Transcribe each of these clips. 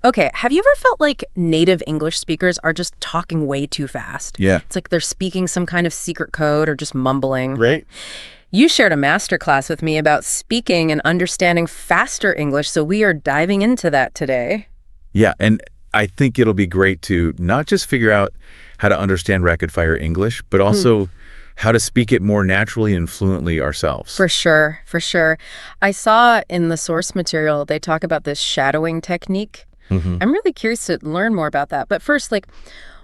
Okay, have you ever felt like native English speakers are just talking way too fast? Yeah. It's like they're speaking some kind of secret code or just mumbling. Right. You shared a masterclass with me about speaking and understanding faster English, so we are diving into that today. Yeah, and I think it'll be great to not just figure out how to understand rapid-fire English, but also how to speak it more naturally and fluently ourselves. For sure, for sure. I saw in the source material, they talk about this shadowing technique. I'm really curious to learn more about that. But first,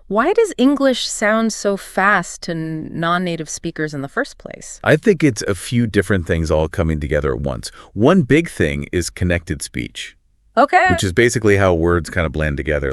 why does English sound so fast to non-native speakers in the first place? I think it's a few different things all coming together at once. One big thing is connected speech. Okay. Which is basically how words kind of blend together.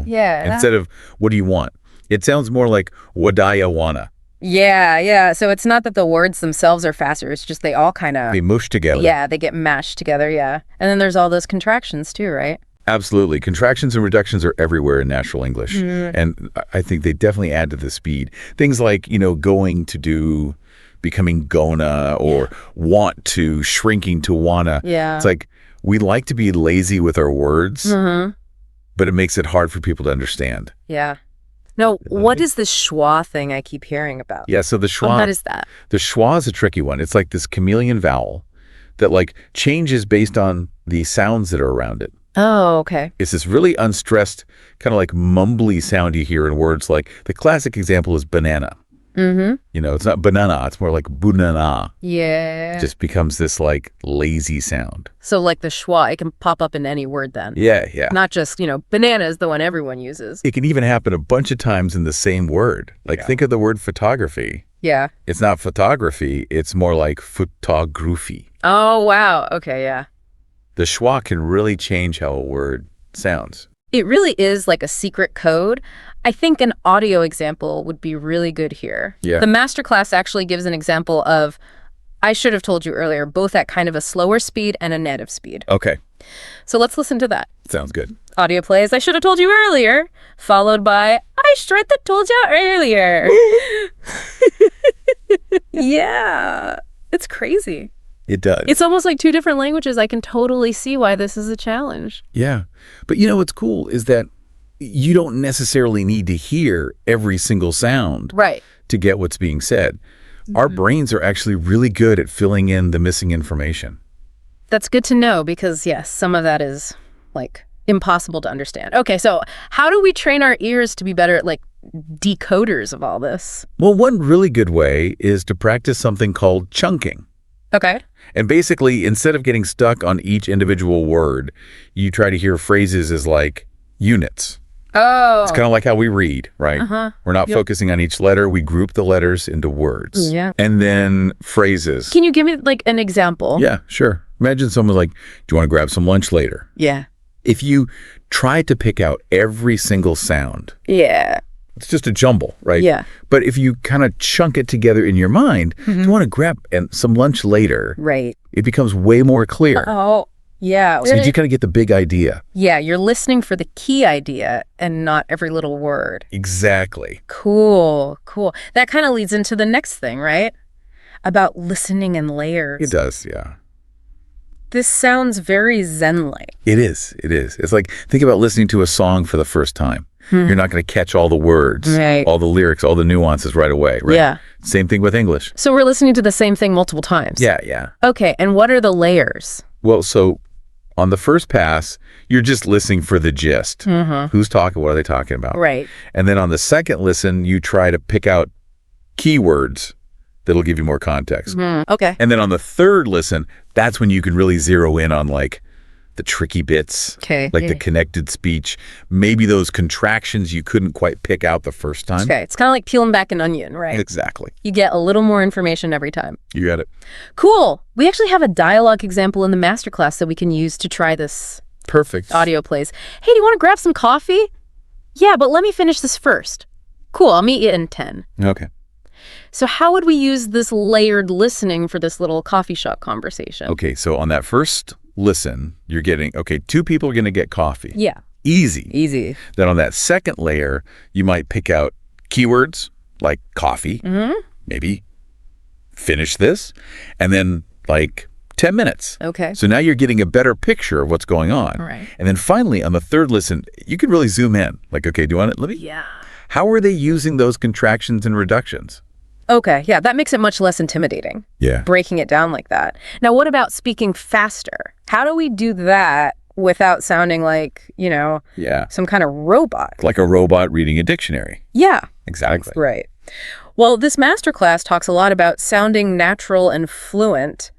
Yeah. Instead of what do you want? It sounds more like wadaya wanna. Yeah. So it's not that the words themselves are faster. It's just they all kind of... They mush together. Yeah, they get mashed together, yeah. And then there's all those contractions too, right? Absolutely. Contractions and reductions are everywhere in natural English. And I think they definitely add to the speed. Things like, going to do, becoming gonna, or want to, shrinking to wanna. Yeah. It's like we like to be lazy with our words, but it makes it hard for people to understand. Yeah. No, what is this schwa thing I keep hearing about? Yeah, so the schwa... What is that? The schwa is a tricky one. It's like this chameleon vowel that changes based on the sounds that are around it. Oh, okay. It's this really unstressed, kind of mumbly sound you hear in words the classic example is banana. It's not banana, it's more like bunana. Yeah. It just becomes this lazy sound. So the schwa, it can pop up in any word then. Yeah. Not just, banana is the one everyone uses. It can even happen a bunch of times in the same word. Think of the word photography. Yeah. It's not photography, it's more like photography. Oh, wow. Okay, yeah. The schwa can really change how a word sounds. It really is like a secret code. I think an audio example would be really good here. Yeah. The masterclass actually gives an example of, I should have told you earlier, both at kind of a slower speed and a native speed. Okay. So let's listen to that. Sounds good. Audio plays, I should have told you earlier, followed by, I should have told you earlier. Yeah. It's crazy. It does. It's almost like two different languages. I can totally see why this is a challenge. Yeah. But what's cool is that you don't necessarily need to hear every single sound to get what's being said. Our brains are actually really good at filling in the missing information. That's good to know because, yes, some of that is impossible to understand. Okay, so how do we train our ears to be better at decoders of all this? Well, one really good way is to practice something called chunking. Okay. And basically, instead of getting stuck on each individual word, you try to hear phrases as units. Oh. It's kind of like how we read, right? We're not focusing on each letter. We group the letters into words. Yeah. And then phrases. Can you give me an example? Yeah, sure. Imagine someone's like, do you want to grab some lunch later? Yeah. If you try to pick out every single sound. Yeah. It's just a jumble, right? Yeah. But if you kind of chunk it together in your mind, you want to grab some lunch later. Right. It becomes way more clear. Oh, yeah. So you kind of get the big idea. Yeah, you're listening for the key idea and not every little word. Exactly. Cool. That kind of leads into the next thing, right? About listening in layers. It does, yeah. This sounds very Zen-like. It is. It's think about listening to a song for the first time. You're not going to catch all the words, all the lyrics, all the nuances right away, right? Yeah. Same thing with English. So we're listening to the same thing multiple times. Yeah. Okay, and what are the layers? Well, so on the first pass, you're just listening for the gist. Who's talking? What are they talking about? Right. And then on the second listen, you try to pick out keywords that'll give you more context. Okay. And then on the third listen, that's when you can really zero in on the tricky bits, the connected speech, maybe those contractions you couldn't quite pick out the first time. Okay, it's kind of like peeling back an onion, right? Exactly. You get a little more information every time. You got it. Cool. We actually have a dialogue example in the masterclass that we can use to try this. Perfect. Audio plays. Hey, do you want to grab some coffee? Yeah, but let me finish this first. Cool, I'll meet you in 10. Okay. So how would we use this layered listening for this little coffee shop conversation? Okay, so on that first listen, you're getting, two people are going to get coffee. Yeah. Easy. Then on that second layer, you might pick out keywords like coffee, maybe finish this, and then 10 minutes. Okay. So now you're getting a better picture of what's going on. Right. And then finally, on the third listen, you can really zoom in. Like, okay, do you want it? Yeah. How are they using those contractions and reductions? Okay, yeah, that makes it much less intimidating. Yeah. Breaking it down like that. Now, what about speaking faster? How do we do that without sounding like, some kind of robot? Like a robot reading a dictionary. Yeah. Exactly. Right. Well, this masterclass talks a lot about sounding natural and fluent,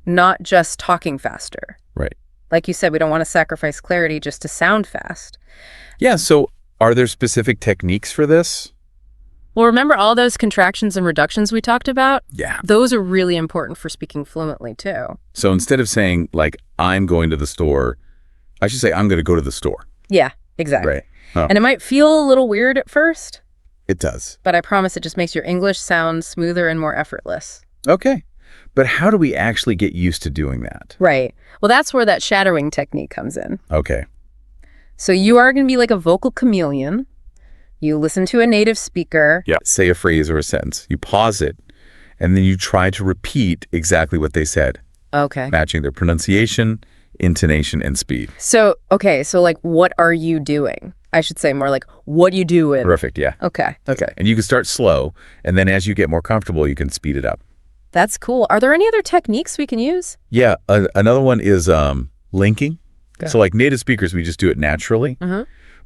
not just talking faster. Right. Like you said, we don't want to sacrifice clarity just to sound fast. Yeah, so are there specific techniques for this? Well, remember all those contractions and reductions we talked about? Yeah. Those are really important for speaking fluently, too. So instead of saying, like, I'm going to the store, I should say, I'm going to go to the store. Yeah, exactly. Right. Oh. And it might feel a little weird at first, It does. but I promise it just makes your English sound smoother and more effortless. Okay. But how do we actually get used to doing that? Right. Well, that's where that shadowing technique comes in. Okay. So you are going to be like a vocal chameleon. You listen to a native speaker. Yeah. Say a phrase or a sentence. You pause it, and then you try to repeat exactly what they said, Okay. matching their pronunciation, intonation, and speed. So like, what are you doing? I should say more like, what you doing? Perfect, yeah. Okay. And you can start slow, and then as you get more comfortable, you can speed it up. That's cool. Are there any other techniques we can use? Yeah, another one is linking. Okay. So like native speakers, we just do it naturally,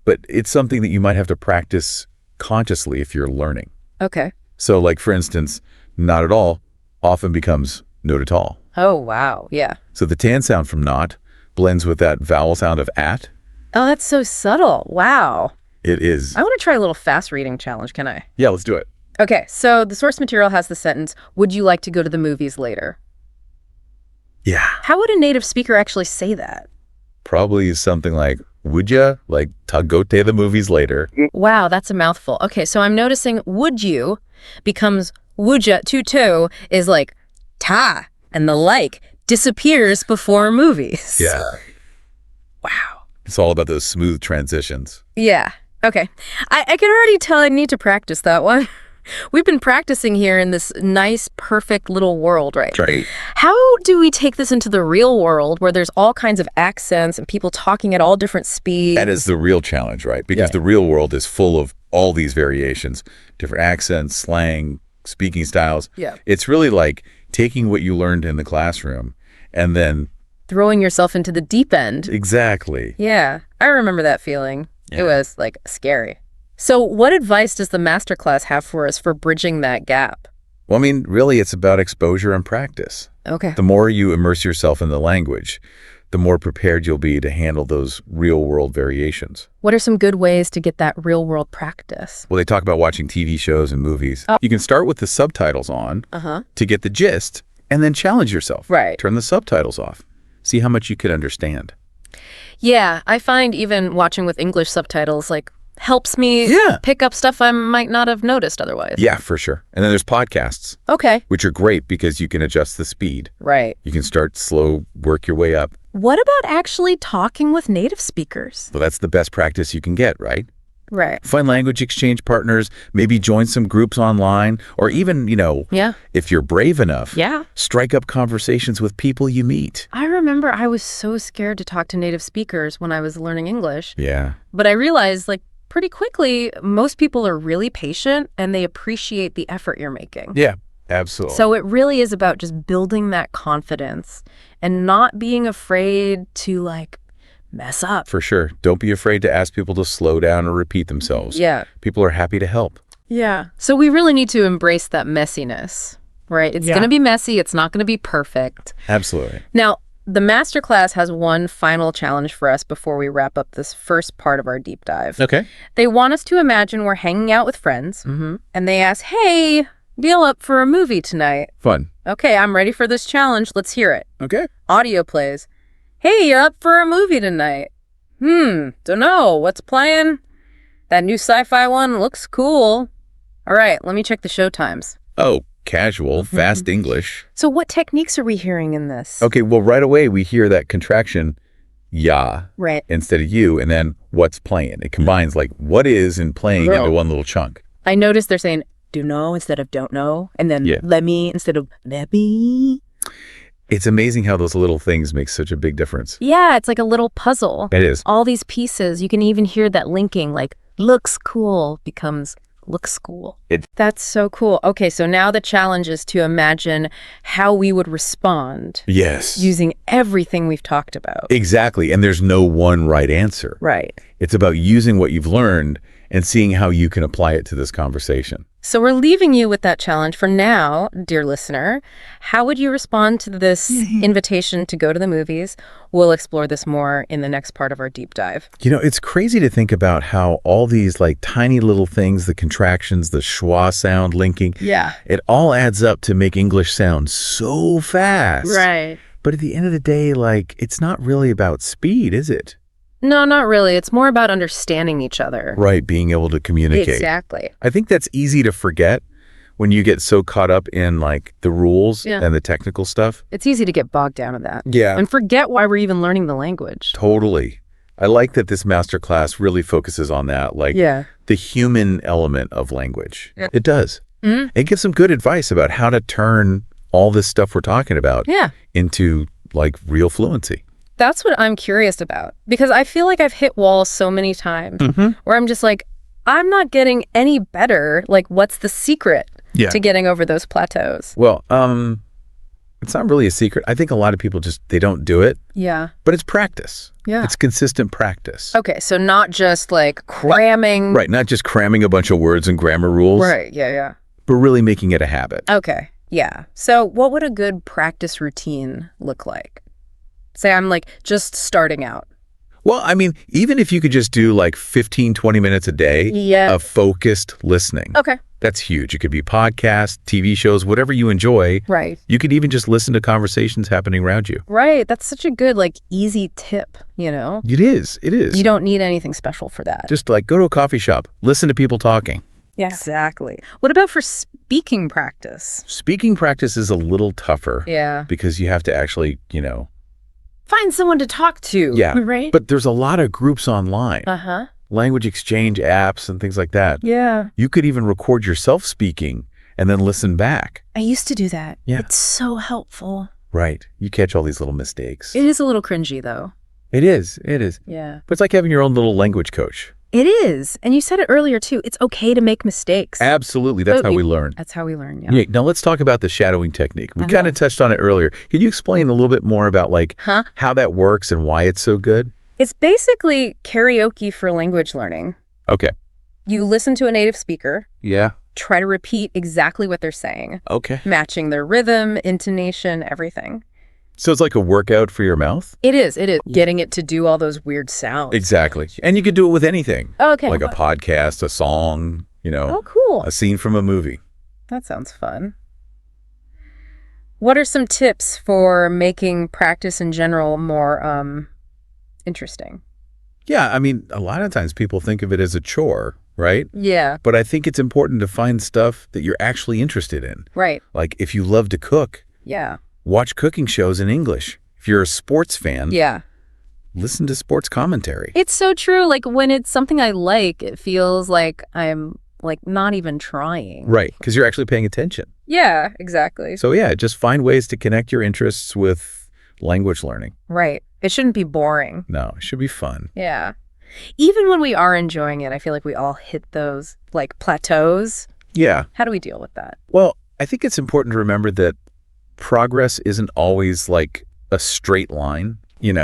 but it's something that you might have to practice consciously if you're learning. Okay. So like, for instance, not at all often becomes not at all. Oh, wow. Yeah. So the tan sound from not blends with that vowel sound of at. Oh, that's so subtle. Wow. It is. I want to try a little fast reading challenge, can I? Yeah, let's do it. Okay, so the source material has the sentence, would you like to go to the movies later? Yeah. How would a native speaker actually say that? Probably something like, would ya? Like, go to the movies later. Wow, that's a mouthful. Okay, so I'm noticing would you becomes would ya, to is like ta, and the like disappears before movies. Yeah. Wow. It's all about those smooth transitions. Yeah. Okay. I can already tell I need to practice that one. We've been practicing here in this nice, perfect little world, right? Right. How do we take this into the real world where there's all kinds of accents and people talking at all different speeds? That is the real challenge, right? Because the real world is full of all these variations, different accents, slang, speaking styles. Yeah. It's really like taking what you learned in the classroom and then... throwing yourself into the deep end. Exactly. Yeah, I remember that feeling. Yeah. It was, like, scary. So what advice does the masterclass have for us for bridging that gap? Well, I mean, really, it's about exposure and practice. Okay. The more you immerse yourself in the language, the more prepared you'll be to handle those real-world variations. What are some good ways to get that real-world practice? Well, they talk about watching TV shows and movies. Oh. You can start with the subtitles on to get the gist, and then challenge yourself. Right. Turn the subtitles off. See how much you could understand. Yeah, I find even watching with English subtitles, like, helps me pick up stuff I might not have noticed otherwise. Yeah, for sure. And then there's podcasts, Okay. which are great because you can adjust the speed. Right. You can start slow, work your way up. What about actually talking with native speakers? Well, that's the best practice you can get, right? Right. Find language exchange partners, maybe join some groups online, or even, if you're brave enough, strike up conversations with people you meet. I remember I was so scared to talk to native speakers when I was learning English. Yeah. But I realized, like, pretty quickly, most people are really patient and they appreciate the effort you're making. Yeah, absolutely. So it really is about just building that confidence and not being afraid to, like, mess up. For sure. Don't be afraid to ask people to slow down or repeat themselves. Yeah. People are happy to help. Yeah. So we really need to embrace that messiness, right? It's going to be messy. It's not going to be perfect. Absolutely. Now, the masterclass has one final challenge for us before we wrap up this first part of our deep dive. Okay. They want us to imagine we're hanging out with friends, and they ask, hey, deal up for a movie tonight. Fun. Okay, I'm ready for this challenge. Let's hear it. Okay. Audio plays. Hey, you're up for a movie tonight. Dunno. What's playing? That new sci-fi one looks cool. All right, let me check the show times. Oh, casual, fast English. So what techniques are we hearing in this? Okay, well, right away we hear that contraction, ya, Right. instead of you, and then what's playing. It combines like what is and playing into one little chunk. I noticed they're saying do know instead of don't know, and then Yeah. let me instead of let me. It's amazing how those little things make such a big difference. Yeah, it's like a little puzzle. It is. All these pieces, you can even hear that linking, like looks cool becomes looks cool. That's so cool. Okay, so now the challenge is to imagine how we would respond. Yes. Using everything we've talked about. Exactly. And there's no one right answer. Right. It's about using what you've learned and seeing how you can apply it to this conversation. So we're leaving you with that challenge for now, dear listener. How would you respond to this invitation to go to the movies? We'll explore this more in the next part of our deep dive. You know, it's crazy to think about how all these like tiny little things, the contractions, the schwa sound linking, it all adds up to make English sound so fast. Right. But at the end of the day, like, it's not really about speed, is it? No, not really. It's more about understanding each other. Right, being able to communicate. Exactly. I think that's easy to forget when you get so caught up in like the rules and the technical stuff. It's easy to get bogged down in that. Yeah. And forget why we're even learning the language. Totally. I like that this masterclass really focuses on that, like the human element of language. It does. It gives some good advice about how to turn all this stuff we're talking about into like real fluency. That's what I'm curious about, because I feel like I've hit walls so many times where I'm just like, I'm not getting any better. Like, what's the secret to getting over those plateaus? Well, it's not really a secret. I think a lot of people they don't do it. Yeah. But it's practice. Yeah. It's consistent practice. Okay, so not just like cramming. Right, not just cramming a bunch of words and grammar rules. Right, yeah. But really making it a habit. Okay, yeah. So what would a good practice routine look like? Say I'm like just starting out. Well, I mean, even if you could just do like 15, 20 minutes a day of focused listening. Okay. That's huge. It could be podcasts, TV shows, whatever you enjoy. Right. You could even just listen to conversations happening around you. Right. That's such a good, like, easy tip, you know? It is. It is. You don't need anything special for that. Just like go to a coffee shop, listen to people talking. Yeah. Exactly. What about for speaking practice? Speaking practice is a little tougher. Yeah. Because you have to actually, find someone to talk to. Yeah. Right? But there's a lot of groups online. Uh-huh. Language exchange apps and things like that. Yeah. You could even record yourself speaking and then listen back. I used to do that. Yeah. It's so helpful. Right. You catch all these little mistakes. It is a little cringy, though. It is. It is. Yeah. But it's like having your own little language coach. It is. And you said it earlier, too. It's okay to make mistakes. Absolutely. That's how we learn. That's how we learn, Yeah. Now let's talk about the shadowing technique. We kind of touched on it earlier. Can you explain a little bit more about how that works and why it's so good? It's basically karaoke for language learning. Okay. You listen to a native speaker. Yeah. Try to repeat exactly what they're saying. Okay. Matching their rhythm, intonation, everything. So it's like a workout for your mouth? It is. It is. Getting it to do all those weird sounds. Exactly. And you could do it with anything. Okay. Like a podcast, a song, Oh, cool. a scene from a movie. That sounds fun. What are some tips for making practice in general more interesting? Yeah, I mean, a lot of times people think of it as a chore, right? Yeah. But I think it's important to find stuff that you're actually interested in. Right. Like if you love to cook, watch cooking shows in English. If you're a sports fan, listen to sports commentary. It's so true. Like when it's something I like, it feels like I'm like not even trying. Right, because you're actually paying attention. Yeah, exactly. So yeah, just find ways to connect your interests with language learning. Right. It shouldn't be boring. No, it should be fun. Yeah. Even when we are enjoying it, I feel like we all hit those like plateaus. Yeah. How do we deal with that? Well, I think it's important to remember that progress isn't always like a straight line, You're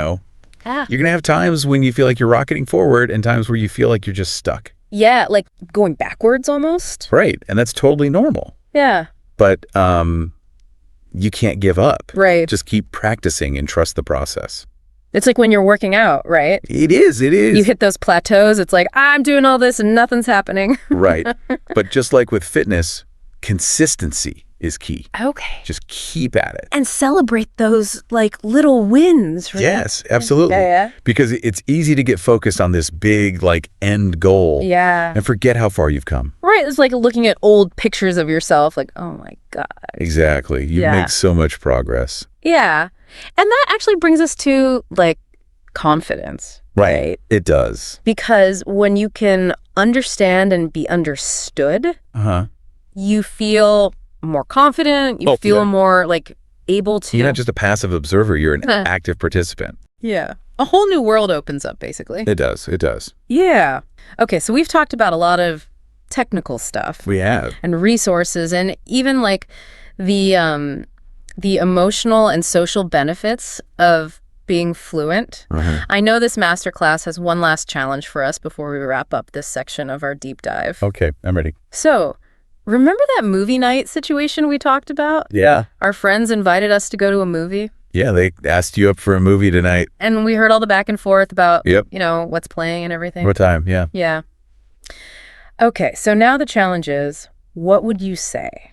going to have times when you feel like you're rocketing forward and times where you feel like you're just stuck. Yeah, like going backwards almost. Right. And that's totally normal. Yeah. But you can't give up. Right. Just keep practicing and trust the process. It's like when you're working out, right? It is. It is. You hit those plateaus. It's like, I'm doing all this and nothing's happening. Right. But just like with fitness, consistency is key. Okay. Just keep at it. And celebrate those like little wins, right? Yes, absolutely. Yeah. Because it's easy to get focused on this big like end goal. Yeah. And forget how far you've come. Right. It's like looking at old pictures of yourself like, oh my God. Exactly. You make so much progress. Yeah. And that actually brings us to like confidence. Right. It does. Because when you can understand and be understood, you feel more confident. You feel more like able to... You're not just a passive observer, you're an active participant. Yeah. A whole new world opens up, basically. It does. It does. Yeah. Okay, so we've talked about a lot of technical stuff. We have. And resources, and even like the emotional and social benefits of being fluent. I know this masterclass has one last challenge for us before we wrap up this section of our deep dive. Okay, I'm ready. So, remember that movie night situation we talked about? Yeah. Our friends invited us to go to a movie. Yeah, they asked you up for a movie tonight. And we heard all the back and forth about, Yep. you know, what's playing and everything. What time? Yeah. Yeah. Okay, so now the challenge is, what would you say?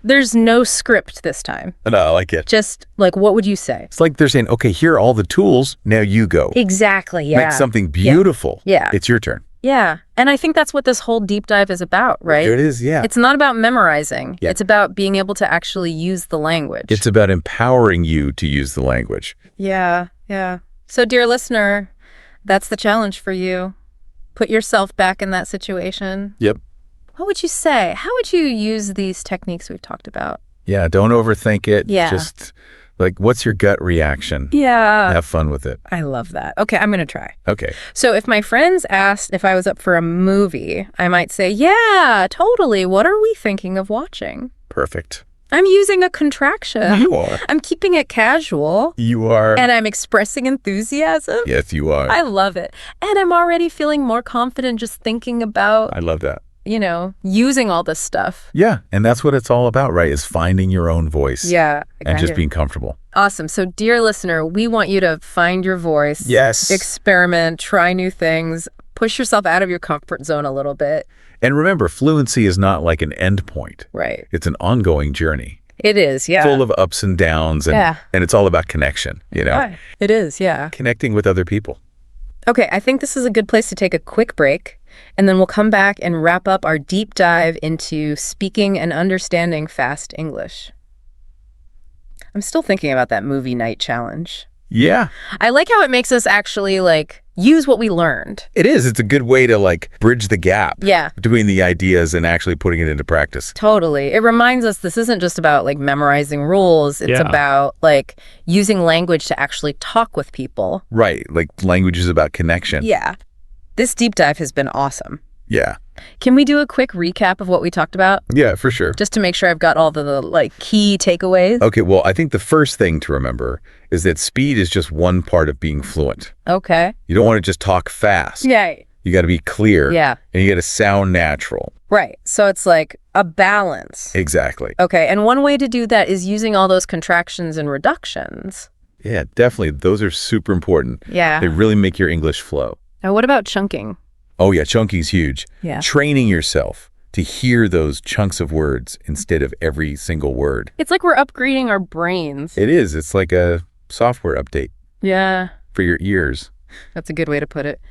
There's no script this time. No, I like it. Just, like, what would you say? It's like they're saying, okay, here are all the tools. Now you go. Exactly, yeah. Make something beautiful. Yeah. It's your turn. Yeah, and I think that's what this whole deep dive is about, right? It is, yeah. It's not about memorizing. Yeah. It's about being able to actually use the language. It's about empowering you to use the language. Yeah, yeah. So, dear listener, that's the challenge for you. Put yourself back in that situation. Yep. What would you say? How would you use these techniques we've talked about? Yeah, don't overthink it. Yeah. Just, like, what's your gut reaction? Yeah. Have fun with it. I love that. Okay, I'm going to try. Okay. So if my friends asked if I was up for a movie, I might say, yeah, totally. What are we thinking of watching? Perfect. I'm using a contraction. You are. I'm keeping it casual. You are. And I'm expressing enthusiasm. Yes, you are. I love it. And I'm already feeling more confident just thinking about, I love that. you know, using all this stuff. Yeah, and that's what it's all about, right? Is finding your own voice. Yeah. And just being comfortable. Awesome. So, dear listener, we want you to find your voice. Yes. Experiment, try new things, push yourself out of your comfort zone a little bit. And remember, fluency is not like an end point. Right. It's an ongoing journey. It is, yeah. Full of ups and downs, and it's all about connection, you know? Right. It is, yeah. Connecting with other people. Okay, I think this is a good place to take a quick break, and then we'll come back and wrap up our deep dive into speaking and understanding fast English. I'm still thinking about that movie night challenge. Yeah. I like how it makes us actually, like, use what we learned. It is. It's a good way to, like, bridge the gap between the ideas and actually putting it into practice. Totally. It reminds us this isn't just about, like, memorizing rules. It's about, like, using language to actually talk with people. Right. Like, language is about connection. Yeah. This deep dive has been awesome. Yeah. Can we do a quick recap of what we talked about? Yeah, for sure. Just to make sure I've got all the like, key takeaways? Okay, well, I think the first thing to remember is that speed is just one part of being fluent. Okay. You don't want to just talk fast. Yeah. You got to be clear. Yeah. And you got to sound natural. Right. So it's like a balance. Exactly. Okay, and one way to do that is using all those contractions and reductions. Yeah, definitely. Those are super important. Yeah. They really make your English flow. Now, what about chunking? Oh, yeah, chunking's huge. Yeah. Training yourself to hear those chunks of words instead of every single word. It's like we're upgrading our brains. It is. It's like a software update. Yeah. For your ears. That's a good way to put it.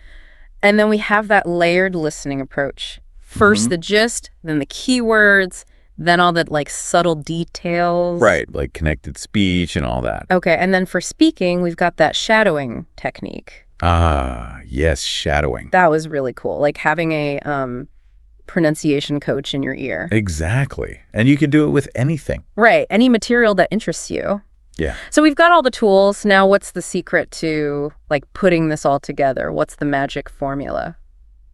And then we have that layered listening approach. First the gist, then the keywords, then all the like subtle details. Right, like connected speech and all that. Okay, and then for speaking, we've got that shadowing technique. Ah, yes, shadowing. That was really cool. Like having a pronunciation coach in your ear. Exactly. And you can do it with anything. Right, any material that interests you. Yeah. So we've got all the tools. Now what's the secret to like putting this all together? What's the magic formula?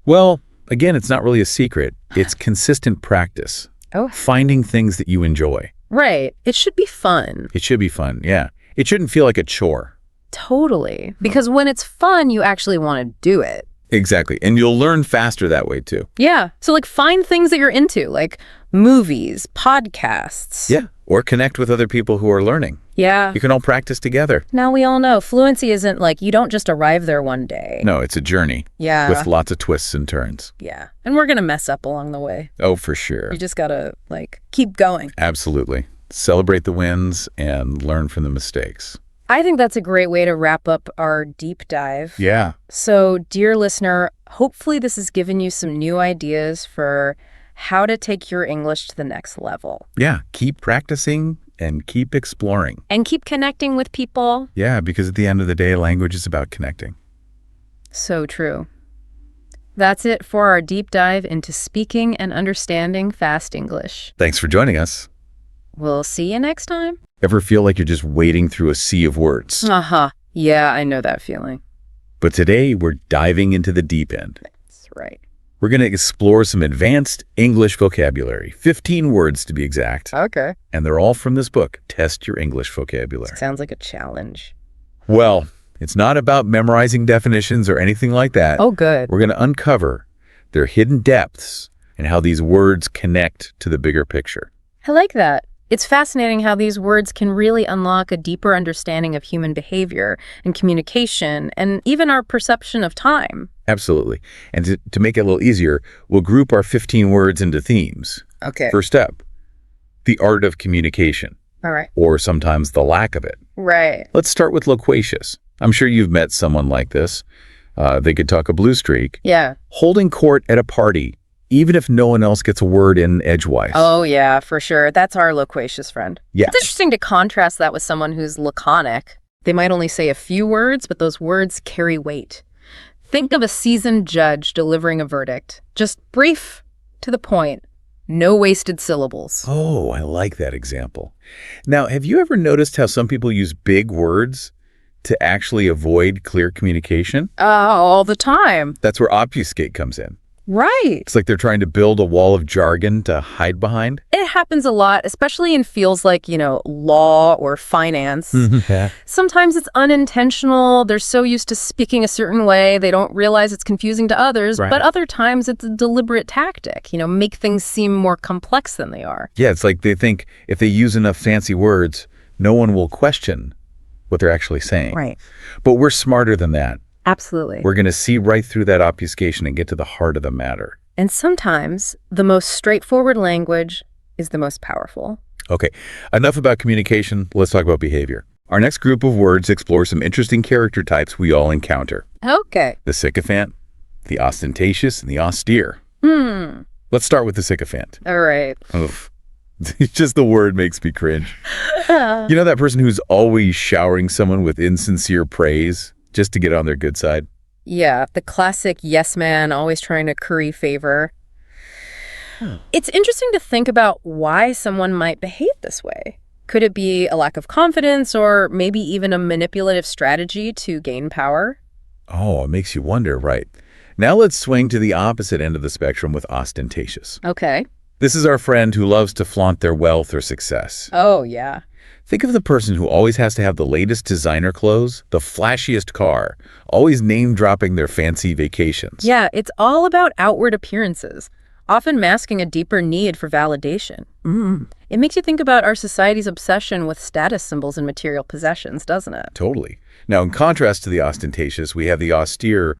Well, again, it's not really a secret. It's consistent practice. Oh. Finding things that you enjoy. Right. It should be fun. It should be fun, yeah. It shouldn't feel like a chore. Totally. Because when it's fun, you actually want to do it. Exactly. And you'll learn faster that way, too. Yeah. So, like, find things that you're into, like movies, podcasts. Yeah. Or connect with other people who are learning. Yeah. You can all practice together. Now we all know fluency isn't like you don't just arrive there one day. No, it's a journey. Yeah. With lots of twists and turns. Yeah. And we're going to mess up along the way. Oh, for sure. You just got to, like, keep going. Absolutely. Celebrate the wins and learn from the mistakes. I think that's a great way to wrap up our deep dive. Yeah. So, dear listener, hopefully this has given you some new ideas for how to take your English to the next level. Yeah. Keep practicing and keep exploring. And keep connecting with people. Yeah, because at the end of the day, language is about connecting. So true. That's it for our deep dive into speaking and understanding fast English. Thanks for joining us. We'll see you next time. Ever feel like you're just wading through a sea of words? Uh-huh. Yeah, I know that feeling. But today, we're diving into the deep end. That's right. We're going to explore some advanced English vocabulary, 15 words to be exact. Okay. And they're all from this book, Test Your English Vocabulary. Sounds like a challenge. Well, it's not about memorizing definitions or anything like that. Oh, good. We're going to uncover their hidden depths and how these words connect to the bigger picture. I like that. It's fascinating how these words can really unlock a deeper understanding of human behavior and communication and even our perception of time. Absolutely. And to make it a little easier, we'll group our 15 words into themes. Okay. First up, the art of communication, All right. or sometimes the lack of it. Right. Let's start with loquacious. I'm sure you've met someone like this. They could talk a blue streak. Yeah. Holding court at a party, even if no one else gets a word in edgewise. Oh, yeah, for sure. That's our loquacious friend. Yes. It's interesting to contrast that with someone who's laconic. They might only say a few words, but those words carry weight. Think of a seasoned judge delivering a verdict. Just brief, to the point, no wasted syllables. Oh, I like that example. Now, have you ever noticed how some people use big words to actually avoid clear communication? All the time. That's where obfuscate comes in. Right. It's like they're trying to build a wall of jargon to hide behind. It happens a lot, especially in fields like, law or finance. Yeah. Sometimes it's unintentional. They're so used to speaking a certain way, they don't realize it's confusing to others. Right. But other times it's a deliberate tactic, make things seem more complex than they are. Yeah, it's like they think if they use enough fancy words, no one will question what they're actually saying. Right. But we're smarter than that. Absolutely. We're going to see right through that obfuscation and get to the heart of the matter. And sometimes the most straightforward language is the most powerful. Okay, enough about communication. Let's talk about behavior. Our next group of words explores some interesting character types we all encounter. Okay. The sycophant, the ostentatious, and the austere. Let's start with the sycophant. All right. Oof. Just the word makes me cringe. You know that person who's always showering someone with insincere praise just to get on their good side? Yeah, the classic yes man, always trying to curry favor. It's interesting to think about why someone might behave this way. Could it be a lack of confidence or maybe even a manipulative strategy to gain power? Oh, it makes you wonder, right? Now let's swing to the opposite end of the spectrum with ostentatious. Okay. This is our friend who loves to flaunt their wealth or success. Oh, yeah. Think of the person who always has to have the latest designer clothes, the flashiest car, always name-dropping their fancy vacations. Yeah, it's all about outward appearances, often masking a deeper need for validation. It makes you think about our society's obsession with status symbols and material possessions, doesn't it? Totally. Now, in contrast to the ostentatious, we have the austere.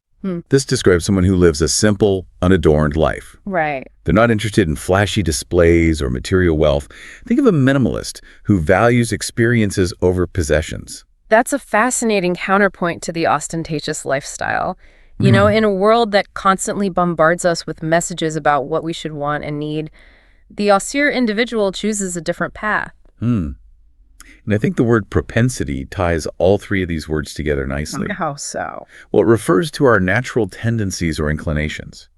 This describes someone who lives a simple, unadorned life. Right. They're not interested in flashy displays or material wealth. Think of a minimalist who values experiences over possessions. That's a fascinating counterpoint to the ostentatious lifestyle. In a world that constantly bombards us with messages about what we should want and need, the austere individual chooses a different path. And I think the word propensity ties all three of these words together nicely. How so? Well, it refers to our natural tendencies or inclinations.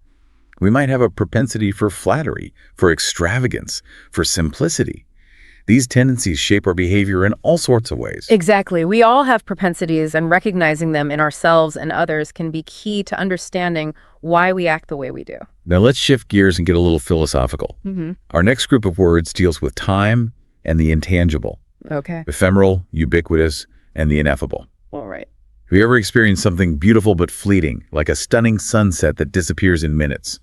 We might have a propensity for flattery, for extravagance, for simplicity. These tendencies shape our behavior in all sorts of ways. Exactly. We all have propensities, and recognizing them in ourselves and others can be key to understanding why we act the way we do. Now let's shift gears and get a little philosophical. Our next group of words deals with time and the intangible. Okay. Ephemeral, ubiquitous, and the ineffable. All right. Have you ever experienced something beautiful but fleeting, like a stunning sunset that disappears in minutes?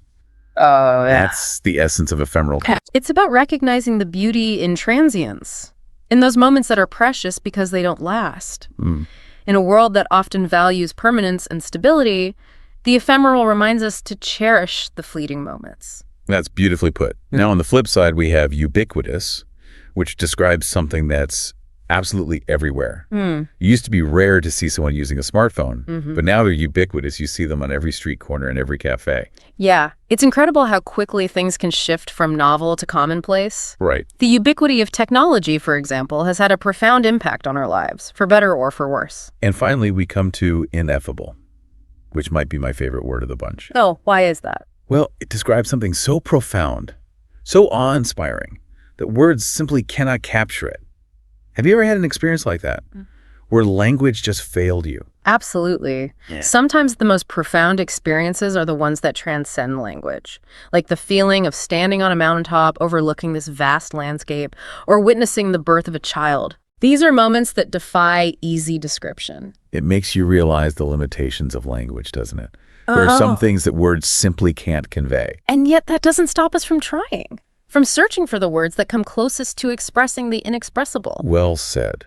Oh, yeah. That's the essence of ephemeral. It's about recognizing the beauty in transience, in those moments that are precious because they don't last. In a world that often values permanence and stability, the ephemeral reminds us to cherish the fleeting moments. That's beautifully put. Now, on the flip side, we have ubiquitous, which describes something that's absolutely everywhere. It used to be rare to see someone using a smartphone, but now they're ubiquitous. You see them on every street corner and every cafe. Yeah, it's incredible how quickly things can shift from novel to commonplace. Right. The ubiquity of technology, for example, has had a profound impact on our lives, for better or for worse. And finally, we come to ineffable, which might be my favorite word of the bunch. Oh, why is that? Well, it describes something so profound, so awe-inspiring, that words simply cannot capture it. Have you ever had an experience like that, where language just failed you? Absolutely. Yeah. Sometimes the most profound experiences are the ones that transcend language, like the feeling of standing on a mountaintop overlooking this vast landscape or witnessing the birth of a child. These are moments that defy easy description. It makes you realize the limitations of language, doesn't it? There are some things that words simply can't convey. And yet that doesn't stop us from trying, from searching for the words that come closest to expressing the inexpressible. Well said.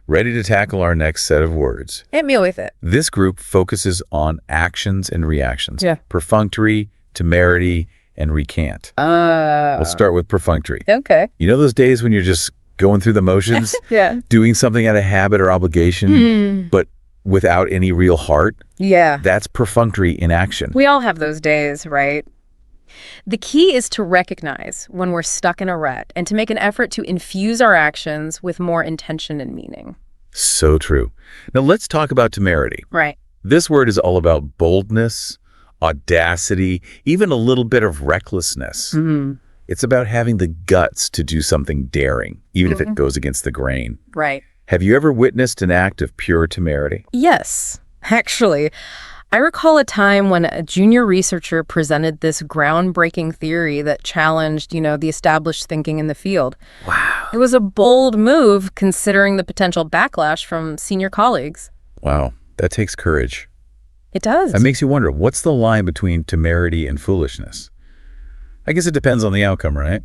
Ready to tackle our next set of words. Hit me with it. This group focuses on actions and reactions. Yeah. Perfunctory, temerity, and recant. We'll start with perfunctory. Okay. You know those days when you're just going through the motions? Yeah. Doing something out of habit or obligation, but without any real heart? Yeah. That's perfunctory in action. We all have those days, right? The key is to recognize when we're stuck in a rut and to make an effort to infuse our actions with more intention and meaning. So true. Now let's talk about temerity. Right. This word is all about boldness, audacity, even a little bit of recklessness. It's about having the guts to do something daring, even if it goes against the grain. Right. Have you ever witnessed an act of pure temerity? Yes. Actually, I recall a time when a junior researcher presented this groundbreaking theory that challenged, the established thinking in the field. Wow. It was a bold move considering the potential backlash from senior colleagues. Wow, that takes courage. It does. That makes you wonder, what's the line between temerity and foolishness? I guess it depends on the outcome, right?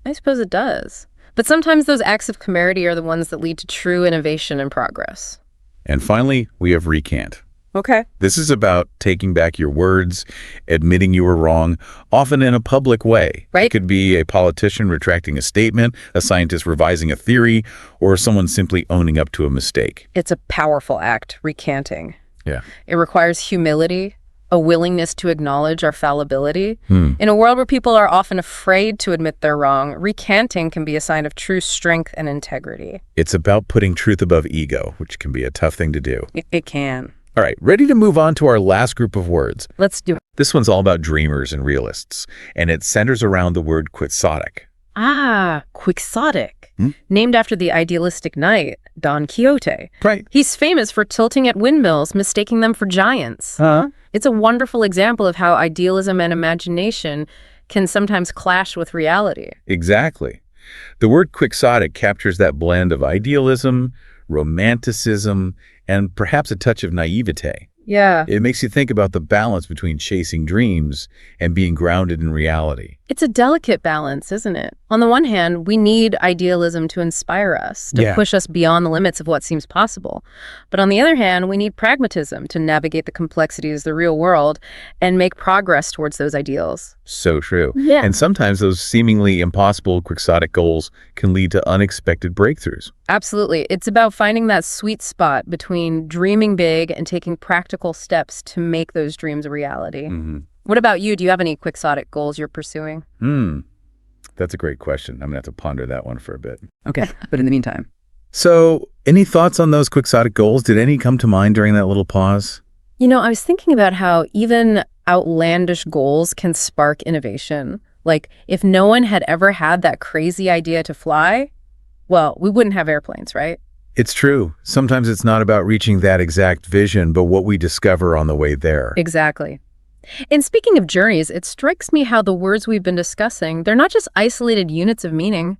I suppose it does. But sometimes those acts of temerity are the ones that lead to true innovation and progress. And finally, we have recant. Okay. This is about taking back your words, admitting you were wrong, often in a public way. Right. It could be a politician retracting a statement, a scientist revising a theory, or someone simply owning up to a mistake. It's a powerful act, recanting. Yeah. It requires humility, a willingness to acknowledge our fallibility. In a world where people are often afraid to admit they're wrong, recanting can be a sign of true strength and integrity. It's about putting truth above ego, which can be a tough thing to do. It can. All right, ready to move on to our last group of words. Let's do it. This one's all about dreamers and realists, and it centers around the word quixotic. Quixotic. Named after the idealistic knight, Don Quixote. Right. He's famous for tilting at windmills, mistaking them for giants. It's a wonderful example of how idealism and imagination can sometimes clash with reality. Exactly. The word quixotic captures that blend of idealism, romanticism, and perhaps a touch of naivete. Yeah. It makes you think about the balance between chasing dreams and being grounded in reality. It's a delicate balance, isn't it? On the one hand, we need idealism to inspire us, to push us beyond the limits of what seems possible. But on the other hand, we need pragmatism to navigate the complexities of the real world and make progress towards those ideals. So true. Yeah. And sometimes those seemingly impossible quixotic goals can lead to unexpected breakthroughs. Absolutely. It's about finding that sweet spot between dreaming big and taking practical steps to make those dreams a reality. What about you? Do you have any quixotic goals you're pursuing? That's a great question. I'm going to have to ponder that one for a bit. Okay, but in the meantime. So, any thoughts on those quixotic goals? Did any come to mind during that little pause? I was thinking about how even outlandish goals can spark innovation. Like, if no one had ever had that crazy idea to fly, well, we wouldn't have airplanes, right? It's true. Sometimes it's not about reaching that exact vision, but what we discover on the way there. Exactly. And speaking of journeys, it strikes me how the words we've been discussing, they're not just isolated units of meaning.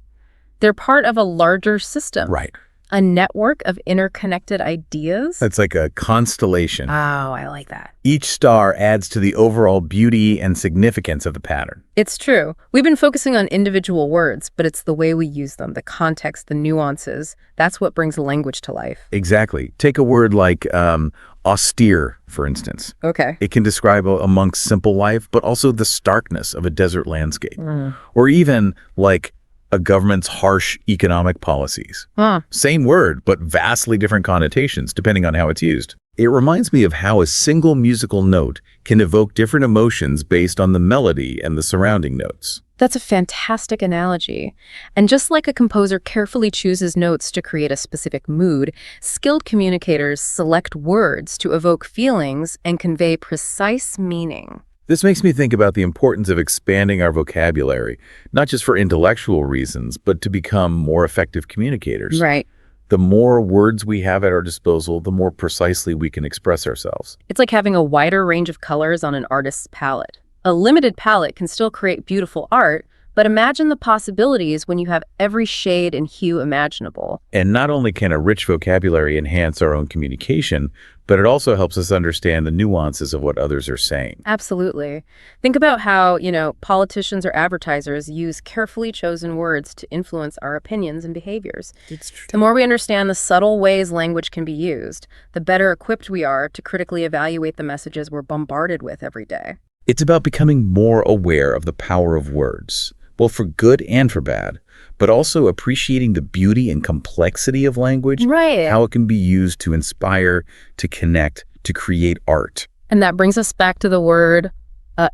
They're part of a larger system. Right. A network of interconnected ideas. It's like a constellation. Oh, I like that. Each star adds to the overall beauty and significance of the pattern. It's true. We've been focusing on individual words, but it's the way we use them, the context, the nuances. That's what brings language to life. Exactly. Take a word like austere, for instance. Okay. It can describe a monk's simple life, but also the starkness of a desert landscape. Or even like a government's harsh economic policies. Same word, but vastly different connotations depending on how it's used. It reminds me of how a single musical note can evoke different emotions based on the melody and the surrounding notes. That's a fantastic analogy. And just like a composer carefully chooses notes to create a specific mood, skilled communicators select words to evoke feelings and convey precise meaning. This makes me think about the importance of expanding our vocabulary, not just for intellectual reasons, but to become more effective communicators. Right. The more words we have at our disposal, the more precisely we can express ourselves. It's like having a wider range of colors on an artist's palette. A limited palette can still create beautiful art, but imagine the possibilities when you have every shade and hue imaginable. And not only can a rich vocabulary enhance our own communication, but it also helps us understand the nuances of what others are saying. Absolutely. Think about how, politicians or advertisers use carefully chosen words to influence our opinions and behaviors. It's true. The more we understand the subtle ways language can be used, the better equipped we are to critically evaluate the messages we're bombarded with every day. It's about becoming more aware of the power of words, both for good and for bad, but also appreciating the beauty and complexity of language, Right. how it can be used to inspire, to connect, to create art. And that brings us back to the word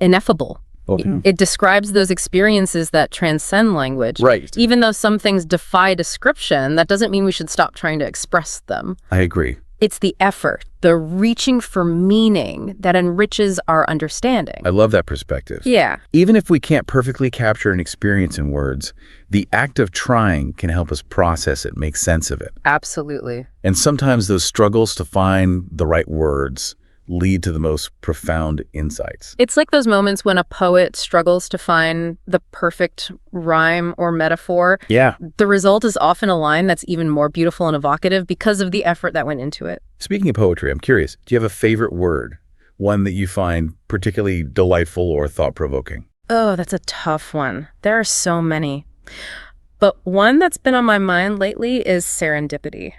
ineffable. Okay. It describes those experiences that transcend language. Right. Even though some things defy description, that doesn't mean we should stop trying to express them. I agree. It's the effort, the reaching for meaning that enriches our understanding. I love that perspective. Yeah. Even if we can't perfectly capture an experience in words, the act of trying can help us process it, make sense of it. Absolutely. And sometimes those struggles to find the right words lead to the most profound insights. It's like those moments when a poet struggles to find the perfect rhyme or metaphor. Yeah. The result is often a line that's even more beautiful and evocative because of the effort that went into it. Speaking of poetry, I'm curious, do you have a favorite word? One that you find particularly delightful or thought-provoking? Oh, that's a tough one. There are so many. But one that's been on my mind lately is serendipity.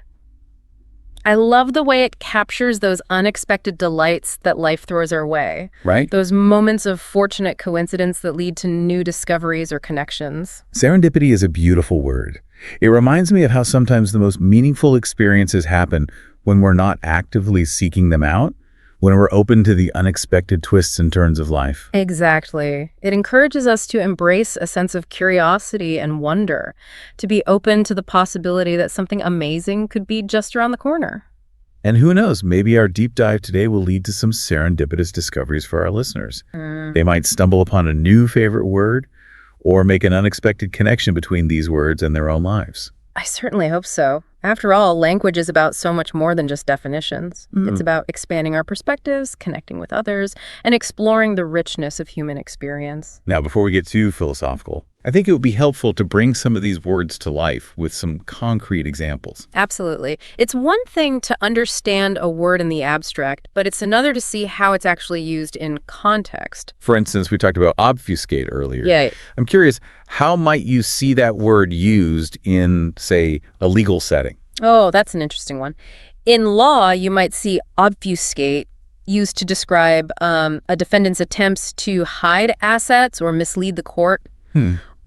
I love the way it captures those unexpected delights that life throws our way. Right? Those moments of fortunate coincidence that lead to new discoveries or connections. Serendipity is a beautiful word. It reminds me of how sometimes the most meaningful experiences happen when we're not actively seeking them out, when we're open to the unexpected twists and turns of life. Exactly. It encourages us to embrace a sense of curiosity and wonder, to be open to the possibility that something amazing could be just around the corner. And who knows, maybe our deep dive today will lead to some serendipitous discoveries for our listeners. They might stumble upon a new favorite word or make an unexpected connection between these words and their own lives. I certainly hope so. After all, language is about so much more than just definitions. It's about expanding our perspectives, connecting with others, and exploring the richness of human experience. Now, before we get too philosophical, I think it would be helpful to bring some of these words to life with some concrete examples. Absolutely. It's one thing to understand a word in the abstract, but it's another to see how it's actually used in context. For instance, we talked about obfuscate earlier. Yeah. I'm curious, how might you see that word used in, say, a legal setting? Oh, that's an interesting one. In law, you might see obfuscate used to describe a defendant's attempts to hide assets or mislead the court.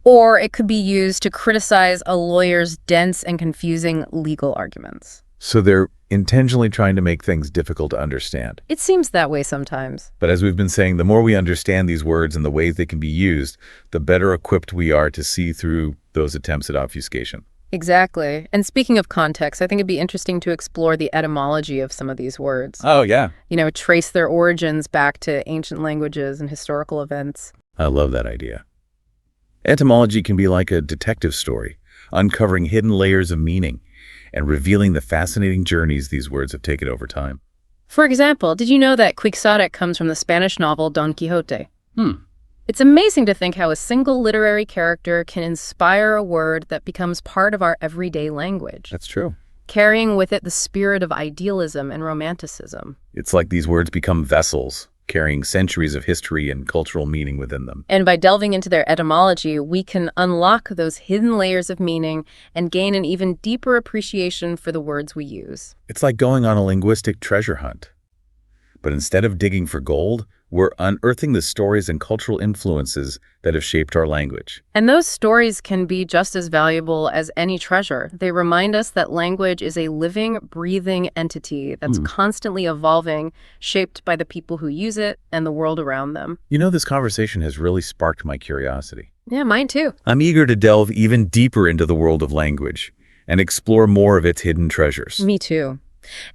Or it could be used to criticize a lawyer's dense and confusing legal arguments. So they're intentionally trying to make things difficult to understand. It seems that way sometimes. But as we've been saying, the more we understand these words and the ways they can be used, the better equipped we are to see through those attempts at obfuscation. Exactly. And speaking of context, I think it'd be interesting to explore the etymology of some of these words. Oh, yeah. Trace their origins back to ancient languages and historical events. I love that idea. Etymology can be like a detective story, uncovering hidden layers of meaning and revealing the fascinating journeys these words have taken over time. For example, did you know that quixotic comes from the Spanish novel Don Quixote? It's amazing to think how a single literary character can inspire a word that becomes part of our everyday language, That's true. carrying with it the spirit of idealism and romanticism. It's like these words become vessels, carrying centuries of history and cultural meaning within them. And by delving into their etymology, we can unlock those hidden layers of meaning and gain an even deeper appreciation for the words we use. It's like going on a linguistic treasure hunt. But instead of digging for gold, we're unearthing the stories and cultural influences that have shaped our language. And those stories can be just as valuable as any treasure. They remind us that language is a living, breathing entity that's constantly evolving, shaped by the people who use it and the world around them. This conversation has really sparked my curiosity. Yeah, mine too. I'm eager to delve even deeper into the world of language and explore more of its hidden treasures. Me too.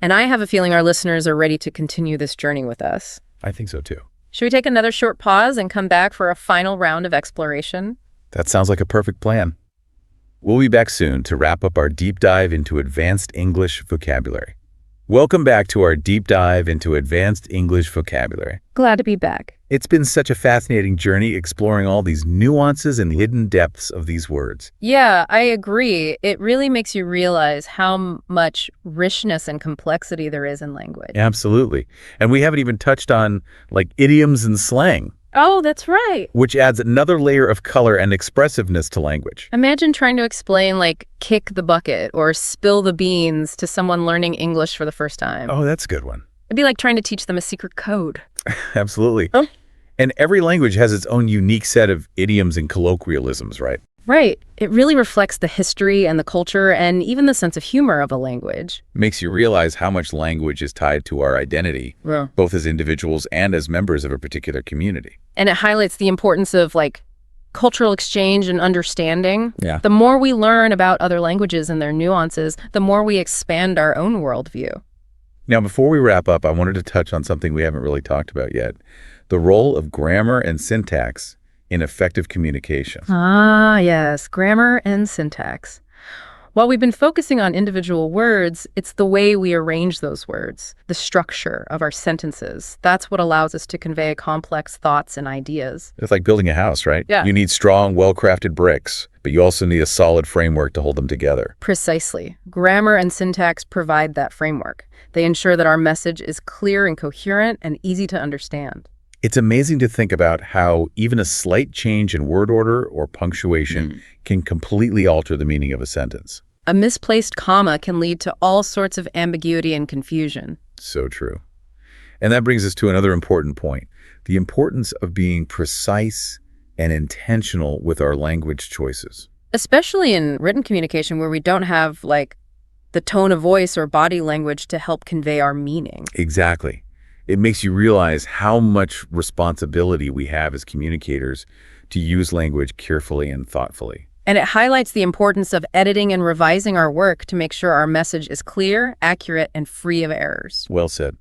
And I have a feeling our listeners are ready to continue this journey with us. I think so too. Should we take another short pause and come back for a final round of exploration? That sounds like a perfect plan. We'll be back soon to wrap up our deep dive into advanced English vocabulary. Welcome back to our deep dive into advanced English vocabulary. Glad to be back. It's been such a fascinating journey exploring all these nuances and hidden depths of these words. Yeah, I agree. It really makes you realize how much richness and complexity there is in language. Absolutely. And we haven't even touched on idioms and slang, Oh, that's right. which adds another layer of color and expressiveness to language. Imagine trying to explain, kick the bucket or spill the beans to someone learning English for the first time. Oh, that's a good one. It'd be like trying to teach them a secret code. Absolutely. Oh. And every language has its own unique set of idioms and colloquialisms, right? Right. It really reflects the history and the culture and even the sense of humor of a language. Makes you realize how much language is tied to our identity, Yeah. both as individuals and as members of a particular community. And it highlights the importance of, cultural exchange and understanding. Yeah. The more we learn about other languages and their nuances, the more we expand our own worldview. Now, before we wrap up, I wanted to touch on something we haven't really talked about yet, the role of grammar and syntax in effective communication. Ah, yes, grammar and syntax. While we've been focusing on individual words, it's the way we arrange those words, the structure of our sentences. That's what allows us to convey complex thoughts and ideas. It's like building a house, right? Yeah. You need strong, well-crafted bricks, but you also need a solid framework to hold them together. Precisely. Grammar and syntax provide that framework. They ensure that our message is clear and coherent and easy to understand. It's amazing to think about how even a slight change in word order or punctuation can completely alter the meaning of a sentence. A misplaced comma can lead to all sorts of ambiguity and confusion. So true. And that brings us to another important point, the importance of being precise and intentional with our language choices. Especially in written communication where we don't have, the tone of voice or body language to help convey our meaning. Exactly. It makes you realize how much responsibility we have as communicators to use language carefully and thoughtfully. And it highlights the importance of editing and revising our work to make sure our message is clear, accurate, and free of errors. Well said.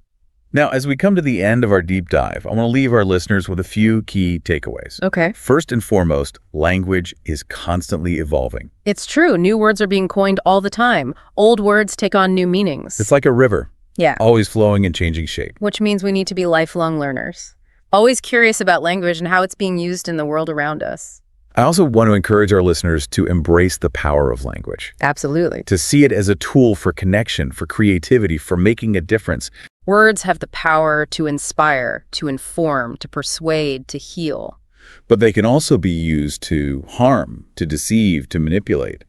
Now, as we come to the end of our deep dive, I want to leave our listeners with a few key takeaways. Okay. First and foremost, language is constantly evolving. It's true. New words are being coined all the time. Old words take on new meanings. It's like a river, Yeah. always flowing and changing shape. Which means we need to be lifelong learners. Always curious about language and how it's being used in the world around us. I also want to encourage our listeners to embrace the power of language, Absolutely. to see it as a tool for connection, for creativity, for making a difference. Words have the power to inspire, to inform, to persuade, to heal. But they can also be used to harm, to deceive, to manipulate.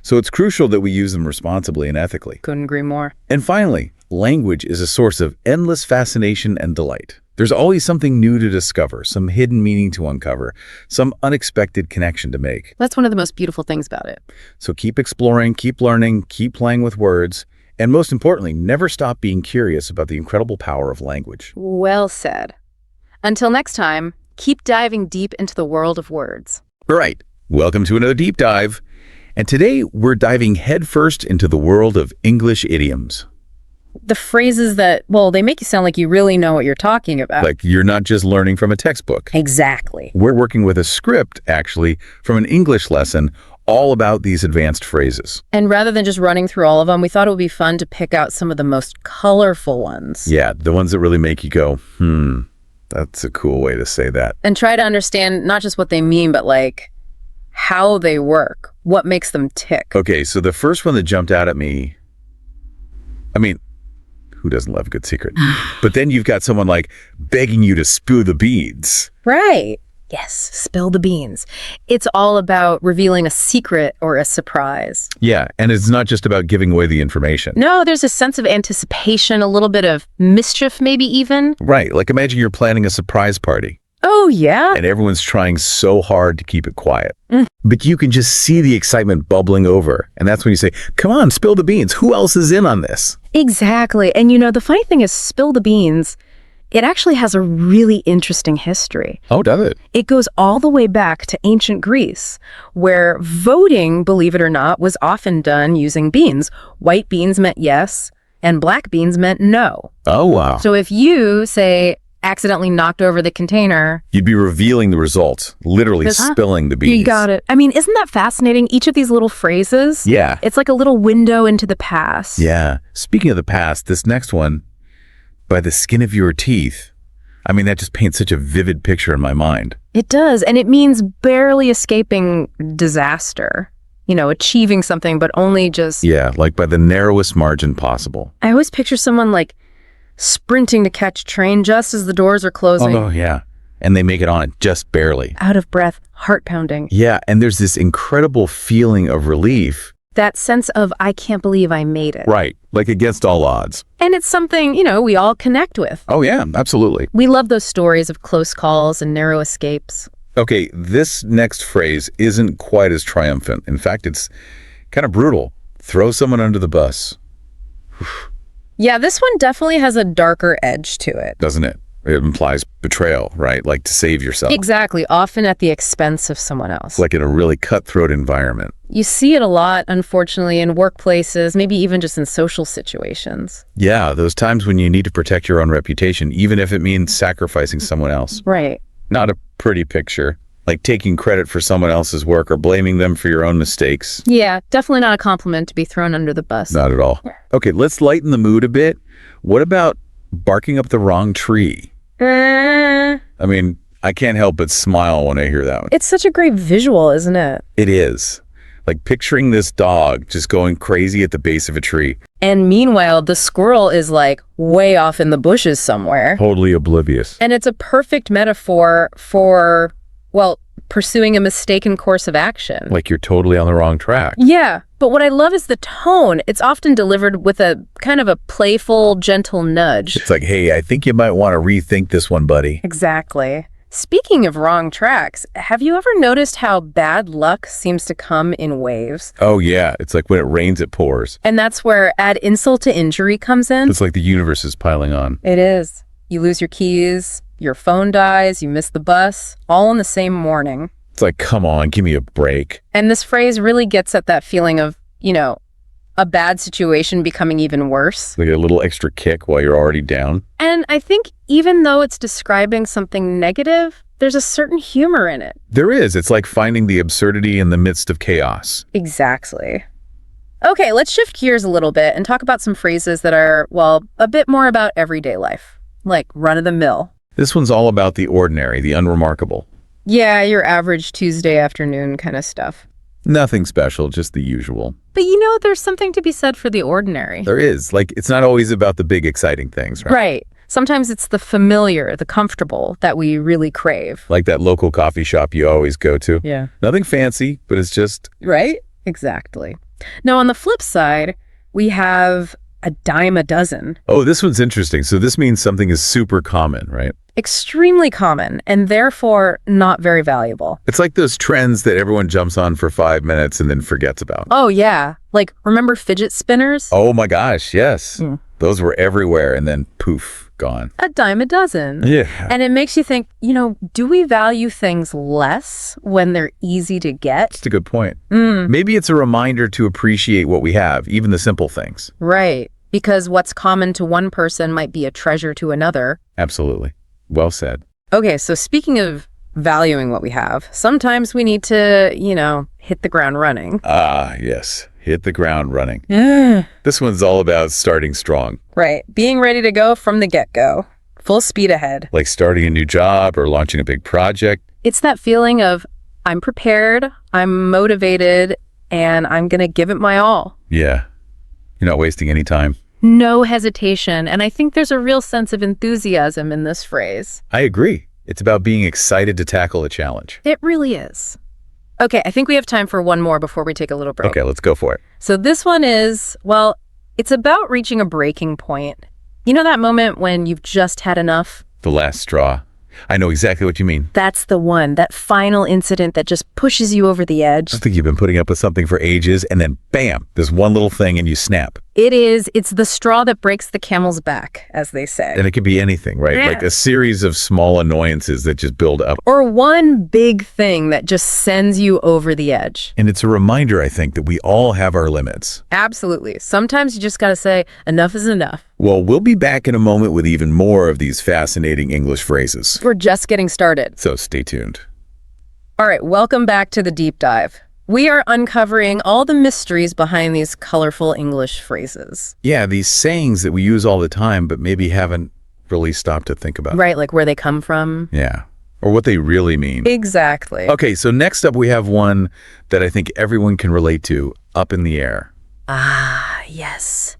So it's crucial that we use them responsibly and ethically. Couldn't agree more. And finally, language is a source of endless fascination and delight. There's always something new to discover, some hidden meaning to uncover, some unexpected connection to make. That's one of the most beautiful things about it. So keep exploring, keep learning, keep playing with words, and most importantly, never stop being curious about the incredible power of language. Well said. Until next time, keep diving deep into the world of words. All right, welcome to another deep dive. And today we're diving headfirst into the world of English idioms. The phrases that, they make you sound like you really know what you're talking about. Like you're not just learning from a textbook. Exactly. We're working with a script, actually, from an English lesson all about these advanced phrases. And rather than just running through all of them, we thought it would be fun to pick out some of the most colorful ones. Yeah, the ones that really make you go, that's a cool way to say that. And try to understand not just what they mean, but how they work, what makes them tick. Okay, so the first one that jumped out at me, who doesn't love a good secret? But then you've got someone begging you to spill the beans. Right. Yes, spill the beans. It's all about revealing a secret or a surprise. Yeah, and it's not just about giving away the information. No, there's a sense of anticipation, a little bit of mischief maybe even. Right, imagine you're planning a surprise party. Oh, yeah? And everyone's trying so hard to keep it quiet. But you can just see the excitement bubbling over. And that's when you say, come on, spill the beans. Who else is in on this? Exactly. And the funny thing is, spill the beans, it actually has a really interesting history. Oh, does it? It goes all the way back to ancient Greece, where voting, believe it or not, was often done using beans. White beans meant yes, and black beans meant no. Oh, wow. So if you say, accidentally knocked over the container. You'd be revealing the results, literally spilling the beans. You got it. I mean, isn't that fascinating? Each of these little phrases. Yeah. It's like a little window into the past. Yeah. Speaking of the past, this next one, by the skin of your teeth. I mean, that just paints such a vivid picture in my mind. It does. And it means barely escaping disaster. Achieving something, but only just... Yeah, like by the narrowest margin possible. I always picture someone like sprinting to catch a train just as the doors are closing. Oh, yeah. And they make it on it just barely. Out of breath, heart pounding. Yeah, and there's this incredible feeling of relief. That sense of, I can't believe I made it. Right, like against all odds. And it's something, we all connect with. Oh, yeah, absolutely. We love those stories of close calls and narrow escapes. Okay, this next phrase isn't quite as triumphant. In fact, it's kind of brutal. Throw someone under the bus. Yeah, this one definitely has a darker edge to it. Doesn't it? It implies betrayal, right? Like to save yourself. Exactly, often at the expense of someone else. Like in a really cutthroat environment. You see it a lot, unfortunately, in workplaces, maybe even just in social situations. Yeah, those times when you need to protect your own reputation, even if it means sacrificing someone else. Right. Not a pretty picture. Like taking credit for someone else's work or blaming them for your own mistakes. Yeah, definitely not a compliment to be thrown under the bus. Not at all. Okay, let's lighten the mood a bit. What about barking up the wrong tree? I mean, I can't help but smile when I hear that one. It's such a great visual, isn't it? It is. Like picturing this dog just going crazy at the base of a tree. And meanwhile, the squirrel is like way off in the bushes somewhere. Totally oblivious. And it's a perfect metaphor for, well, pursuing a mistaken course of action. Like you're totally on the wrong track. Yeah, but what I love is the tone. It's often delivered with a kind of a playful, gentle nudge. It's like, hey, I think you might want to rethink this one, buddy. Exactly. Speaking of wrong tracks, have you ever noticed how bad luck seems to come in waves? Oh, yeah. It's like when it rains, it pours. And that's where add insult to injury comes in. It's like the universe is piling on. It is. You lose your keys, your phone dies, you miss the bus, all in the same morning. It's like, come on, give me a break. And this phrase really gets at that feeling of, a bad situation becoming even worse. Like a little extra kick while you're already down. And I think even though it's describing something negative, there's a certain humor in it. There is. It's like finding the absurdity in the midst of chaos. Exactly. Okay, let's shift gears a little bit and talk about some phrases that are, well, a bit more about everyday life, like run-of-the-mill. This one's all about the ordinary, the unremarkable. Yeah, your average Tuesday afternoon kind of stuff. Nothing special, just the usual. But there's something to be said for the ordinary. There is. Like, it's not always about the big, exciting things, right? Right. Sometimes it's the familiar, the comfortable that we really crave. Like that local coffee shop you always go to. Yeah. Nothing fancy, but it's just... Right? Exactly. Now, on the flip side, we have a dime a dozen. Oh, this one's interesting. So this means something is super common, right? Extremely common, and therefore not very valuable. It's like those trends that everyone jumps on for 5 minutes and then forgets about. Oh, yeah. Like, remember fidget spinners? Oh my gosh, yes. Those were everywhere and then poof, gone. A dime a dozen. Yeah. And it makes you think, do we value things less when they're easy to get? That's a good point. Maybe it's a reminder to appreciate what we have, even the simple things. Right. Because what's common to one person might be a treasure to another. Absolutely. Well said. Okay, so speaking of valuing what we have, sometimes we need to, hit the ground running. Ah, yes. Hit the ground running. Yeah. This one's all about starting strong. Right. Being ready to go from the get-go. Full speed ahead. Like starting a new job or launching a big project. It's that feeling of, I'm prepared, I'm motivated, and I'm going to give it my all. Yeah. You're not wasting any time. No hesitation. And I think there's a real sense of enthusiasm in this phrase. I agree. It's about being excited to tackle a challenge. It really is. Okay, I think we have time for one more before we take a little break. Okay, let's go for it. So this one is, well, it's about reaching a breaking point. You know that moment when you've just had enough? The last straw. I know exactly what you mean. That's the one, that final incident that just pushes you over the edge. I think you've been putting up with something for ages, and then bam, this one little thing and you snap. It is. It's the straw that breaks the camel's back, as they say. And it could be anything, right? Yeah. Like a series of small annoyances that just build up. Or one big thing that just sends you over the edge. And it's a reminder, I think, that we all have our limits. Absolutely. Sometimes you just got to say, enough is enough. Well, we'll be back in a moment with even more of these fascinating English phrases. We're just getting started. So stay tuned. All right, welcome back to the deep dive. We are uncovering all the mysteries behind these colorful English phrases. Yeah, these sayings that we use all the time, but maybe haven't really stopped to think about. Right, like where they come from. Yeah, or what they really mean. Exactly. Okay, so next up we have one that I think everyone can relate to, up in the air. Ah, yes.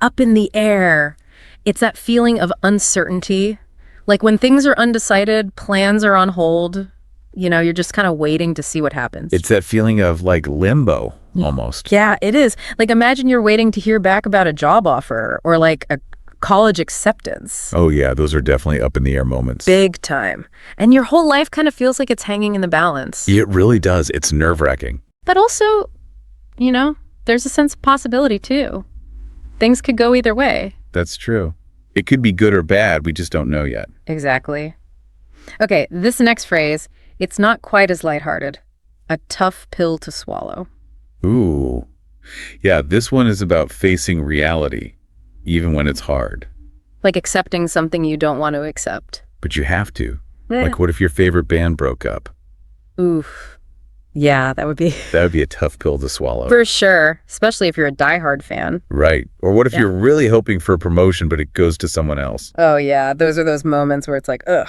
Up in the air. It's that feeling of uncertainty. Like when things are undecided, plans are on hold. You know, you're just kind of waiting to see what happens. It's that feeling of like limbo, almost. Yeah, it is. Like imagine you're waiting to hear back about a job offer or like a college acceptance. Oh yeah, those are definitely up in the air moments. Big time. And your whole life kind of feels like it's hanging in the balance. It really does. It's nerve-wracking. But also, you know, there's a sense of possibility too. Things could go either way. That's true. It could be good or bad. We just don't know yet. Exactly. Okay, this next phrase, it's not quite as lighthearted. A tough pill to swallow. Ooh. Yeah, this one is about facing reality, even when it's hard. Like accepting something you don't want to accept. But you have to. Like, what if your favorite band broke up? Oof. Yeah, that would be... That would be a tough pill to swallow. For sure, especially if you're a diehard fan. Right. Or what if you're really hoping for a promotion, but it goes to someone else? Oh, yeah. Those are those moments where it's like, ugh,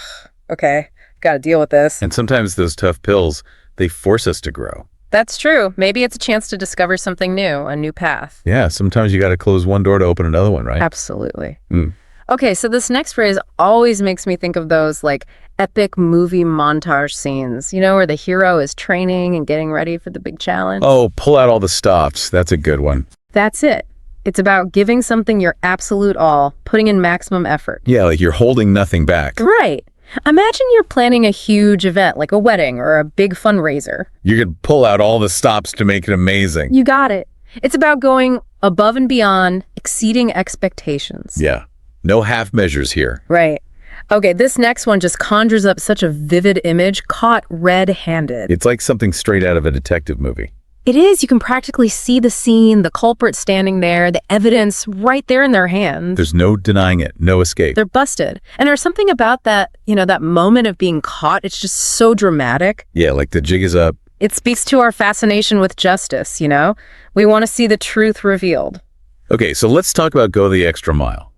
okay, got to deal with this. And sometimes those tough pills, they force us to grow. That's true. Maybe it's a chance to discover something new, a new path. Yeah, sometimes you got to close one door to open another one, right? Absolutely. Mm. Okay, so this next phrase always makes me think of those like epic movie montage scenes, you know, where the hero is training and getting ready for the big challenge. Oh, pull out all the stops. That's a good one. That's it. It's about giving something your absolute all, putting in maximum effort. Yeah, like you're holding nothing back. Right. Imagine you're planning a huge event like a wedding or a big fundraiser. You could pull out all the stops to make it amazing. You got it. It's about going above and beyond, exceeding expectations. Yeah. No half measures here. Right. Okay, this next one just conjures up such a vivid image, caught red-handed. It's like something straight out of a detective movie. It is. You can practically see the scene, the culprit standing there, the evidence right there in their hands. There's no denying it. No escape. They're busted. And there's something about that, you know, that moment of being caught. It's just so dramatic. Yeah, like the jig is up. It speaks to our fascination with justice, you know? We want to see the truth revealed. Okay, so let's talk about go the extra mile.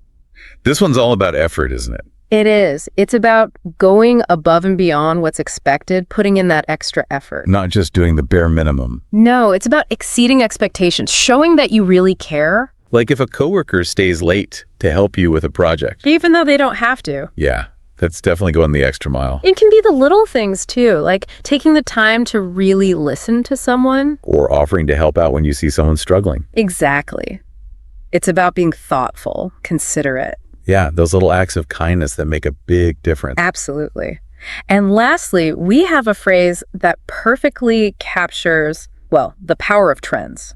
This one's all about effort, isn't it? It is. It's about going above and beyond what's expected, putting in that extra effort. Not just doing the bare minimum. No, it's about exceeding expectations, showing that you really care. Like if a coworker stays late to help you with a project. Even though they don't have to. Yeah, that's definitely going the extra mile. It can be the little things too, like taking the time to really listen to someone. Or offering to help out when you see someone struggling. Exactly. It's about being thoughtful, considerate. Yeah, those little acts of kindness that make a big difference. Absolutely. And lastly, we have a phrase that perfectly captures, well, the power of trends.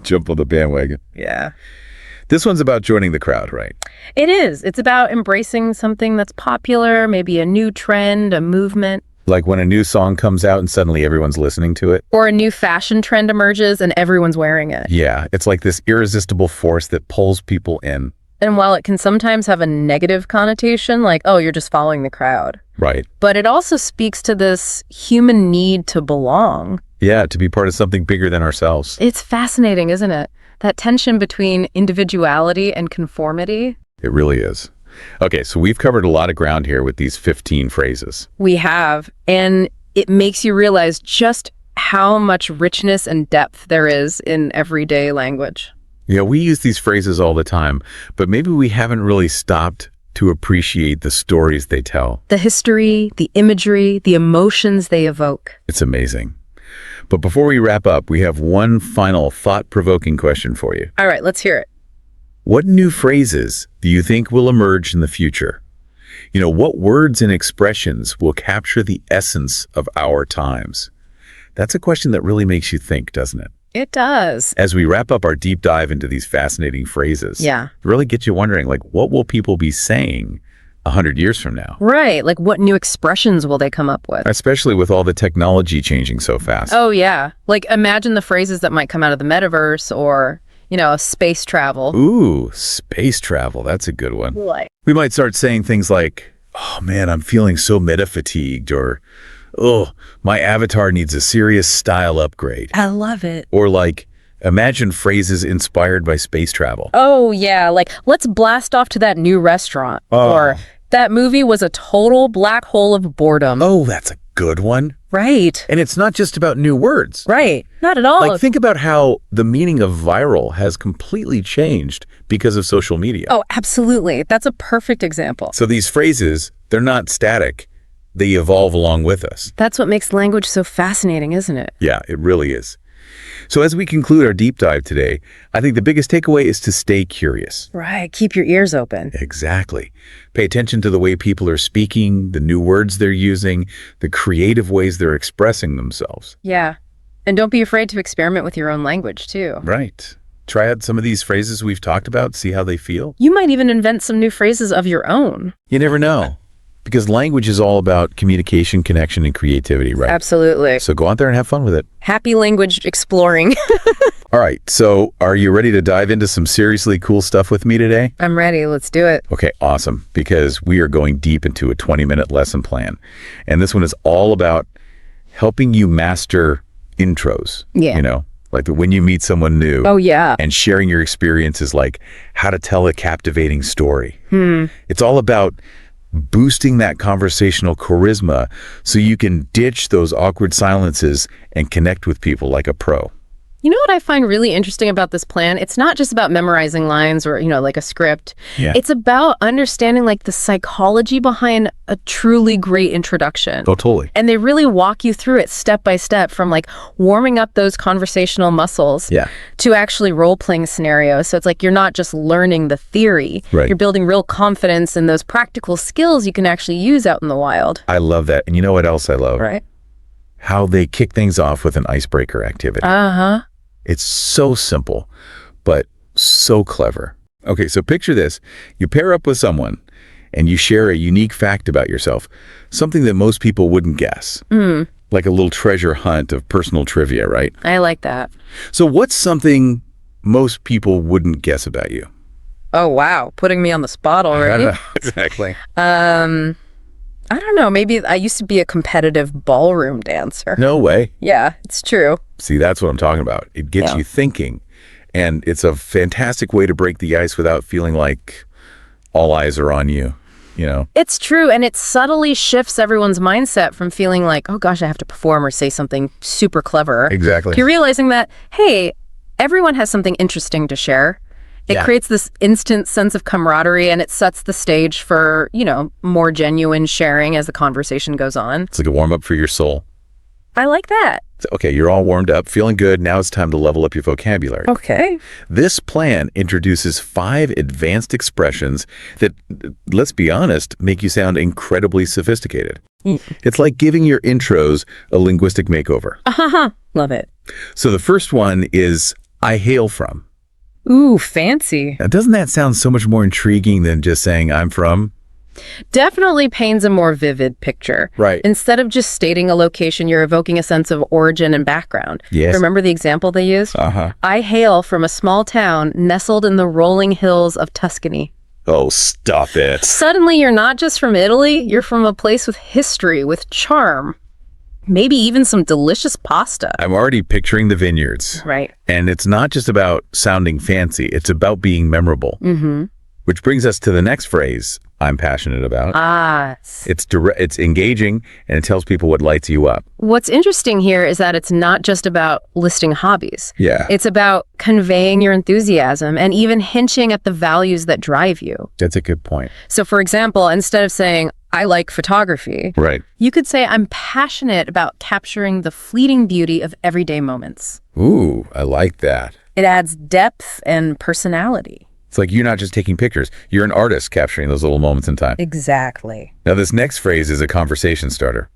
Jump on the bandwagon. Yeah. This one's about joining the crowd, right? It is. It's about embracing something that's popular, maybe a new trend, a movement. Like when a new song comes out and suddenly everyone's listening to it. Or a new fashion trend emerges and everyone's wearing it. Yeah, it's like this irresistible force that pulls people in. And while it can sometimes have a negative connotation, like, oh, you're just following the crowd. Right. But it also speaks to this human need to belong. Yeah, to be part of something bigger than ourselves. It's fascinating, isn't it? That tension between individuality and conformity. It really is. Okay, so we've covered a lot of ground here with these 15 phrases. We have, and it makes you realize just how much richness and depth there is in everyday language. Yeah, we use these phrases all the time, but maybe we haven't really stopped to appreciate the stories they tell. The history, the imagery, the emotions they evoke. It's amazing. But before we wrap up, we have one final thought-provoking question for you. All right, let's hear it. What new phrases do you think will emerge in the future? You know, what words and expressions will capture the essence of our times? That's a question that really makes you think, doesn't it? It does. As we wrap up our deep dive into these fascinating phrases, Yeah. it really gets you wondering, like, what will people be saying 100 years from now? Right. Like, what new expressions will they come up with? Especially with all the technology changing so fast. Oh, yeah. Like, imagine the phrases that might come out of the metaverse or, space travel. Ooh, space travel. That's a good one. Like, We might start saying things like, oh man, I'm feeling so meta fatigued, or, oh, my avatar needs a serious style upgrade. I love it. Or like, imagine phrases inspired by space travel. Oh, yeah. Like, let's blast off to that new restaurant. Oh. Or that movie was a total black hole of boredom. Oh, that's a good one. Right. And it's not just about new words. Right. Not at all. Like, think about how the meaning of viral has completely changed because of social media. Oh, absolutely. That's a perfect example. So these phrases, they're not static. They evolve along with us. That's what makes language so fascinating, isn't it? Yeah, it really is. So as we conclude our deep dive today, I think the biggest takeaway is to stay curious. Right. Keep your ears open. Exactly. Pay attention to the way people are speaking, the new words they're using, the creative ways they're expressing themselves. Yeah. And don't be afraid to experiment with your own language, too. Right. Try out some of these phrases we've talked about, see how they feel. You might even invent some new phrases of your own. You never know. Because language is all about communication, connection, and creativity, right? Absolutely. So go out there and have fun with it. Happy language exploring. All right, so are you ready to dive into some seriously cool stuff with me today? I'm ready. Let's do it. Okay, awesome, because we are going deep into a 20-minute lesson plan. And this one is all about helping you master intros. Yeah. Like when you meet someone new. Oh, yeah. And sharing your experiences, like how to tell a captivating story. It's all about boosting that conversational charisma so you can ditch those awkward silences and connect with people like a pro. You know what I find really interesting about this plan? It's not just about memorizing lines or, like a script. Yeah. It's about understanding like the psychology behind a truly great introduction. Oh, totally. And they really walk you through it step by step, from like warming up those conversational muscles to actually role-playing scenarios. So it's like you're not just learning the theory. Right. You're building real confidence in those practical skills you can actually use out in the wild. I love that. And you know what else I love? Right. How they kick things off with an icebreaker activity. Uh-huh. It's so simple, but so clever. Okay, so picture this. You pair up with someone and you share a unique fact about yourself, something that most people wouldn't guess. Like a little treasure hunt of personal trivia, right? I like that. So what's something most people wouldn't guess about you? Oh, wow. Putting me on the spot already. Exactly. I don't know. Maybe I used to be a competitive ballroom dancer. No way. Yeah, it's true. See, that's what I'm talking about. It gets you thinking, and it's a fantastic way to break the ice without feeling like all eyes are on you, It's true, and it subtly shifts everyone's mindset from feeling like, oh gosh, I have to perform or say something super clever. Exactly. To realizing that, hey, everyone has something interesting to share. It creates this instant sense of camaraderie, and it sets the stage for, more genuine sharing as the conversation goes on. It's like a warm-up for your soul. I like that. So, okay, you're all warmed up, feeling good. Now it's time to level up your vocabulary. Okay. This plan introduces 5 advanced expressions that, let's be honest, make you sound incredibly sophisticated. It's like giving your intros a linguistic makeover. Love it. So the first one is, I hail from. Ooh, fancy. Now, doesn't that sound so much more intriguing than just saying I'm from? Definitely paints a more vivid picture. Right. Instead of just stating a location, you're evoking a sense of origin and background. Yes. Remember the example they used? I hail from a small town nestled in the rolling hills of Tuscany. Oh, stop it. Suddenly, you're not just from Italy, you're from a place with history, with charm. Maybe even some delicious pasta. I'm already picturing the vineyards. Right. And it's not just about sounding fancy. It's about being memorable. Which brings us to the next phrase I'm passionate about. It's engaging, and it tells people what lights you up. What's interesting here is that it's not just about listing hobbies. Yeah. It's about conveying your enthusiasm and even hinting at the values that drive you. That's a good point. So, for example, instead of saying, I like photography, right, you could say, I'm passionate about capturing the fleeting beauty of everyday moments. Ooh, I like that. It adds depth and personality. It's like you're not just taking pictures. You're an artist capturing those little moments in time. Exactly. Now, this next phrase is a conversation starter.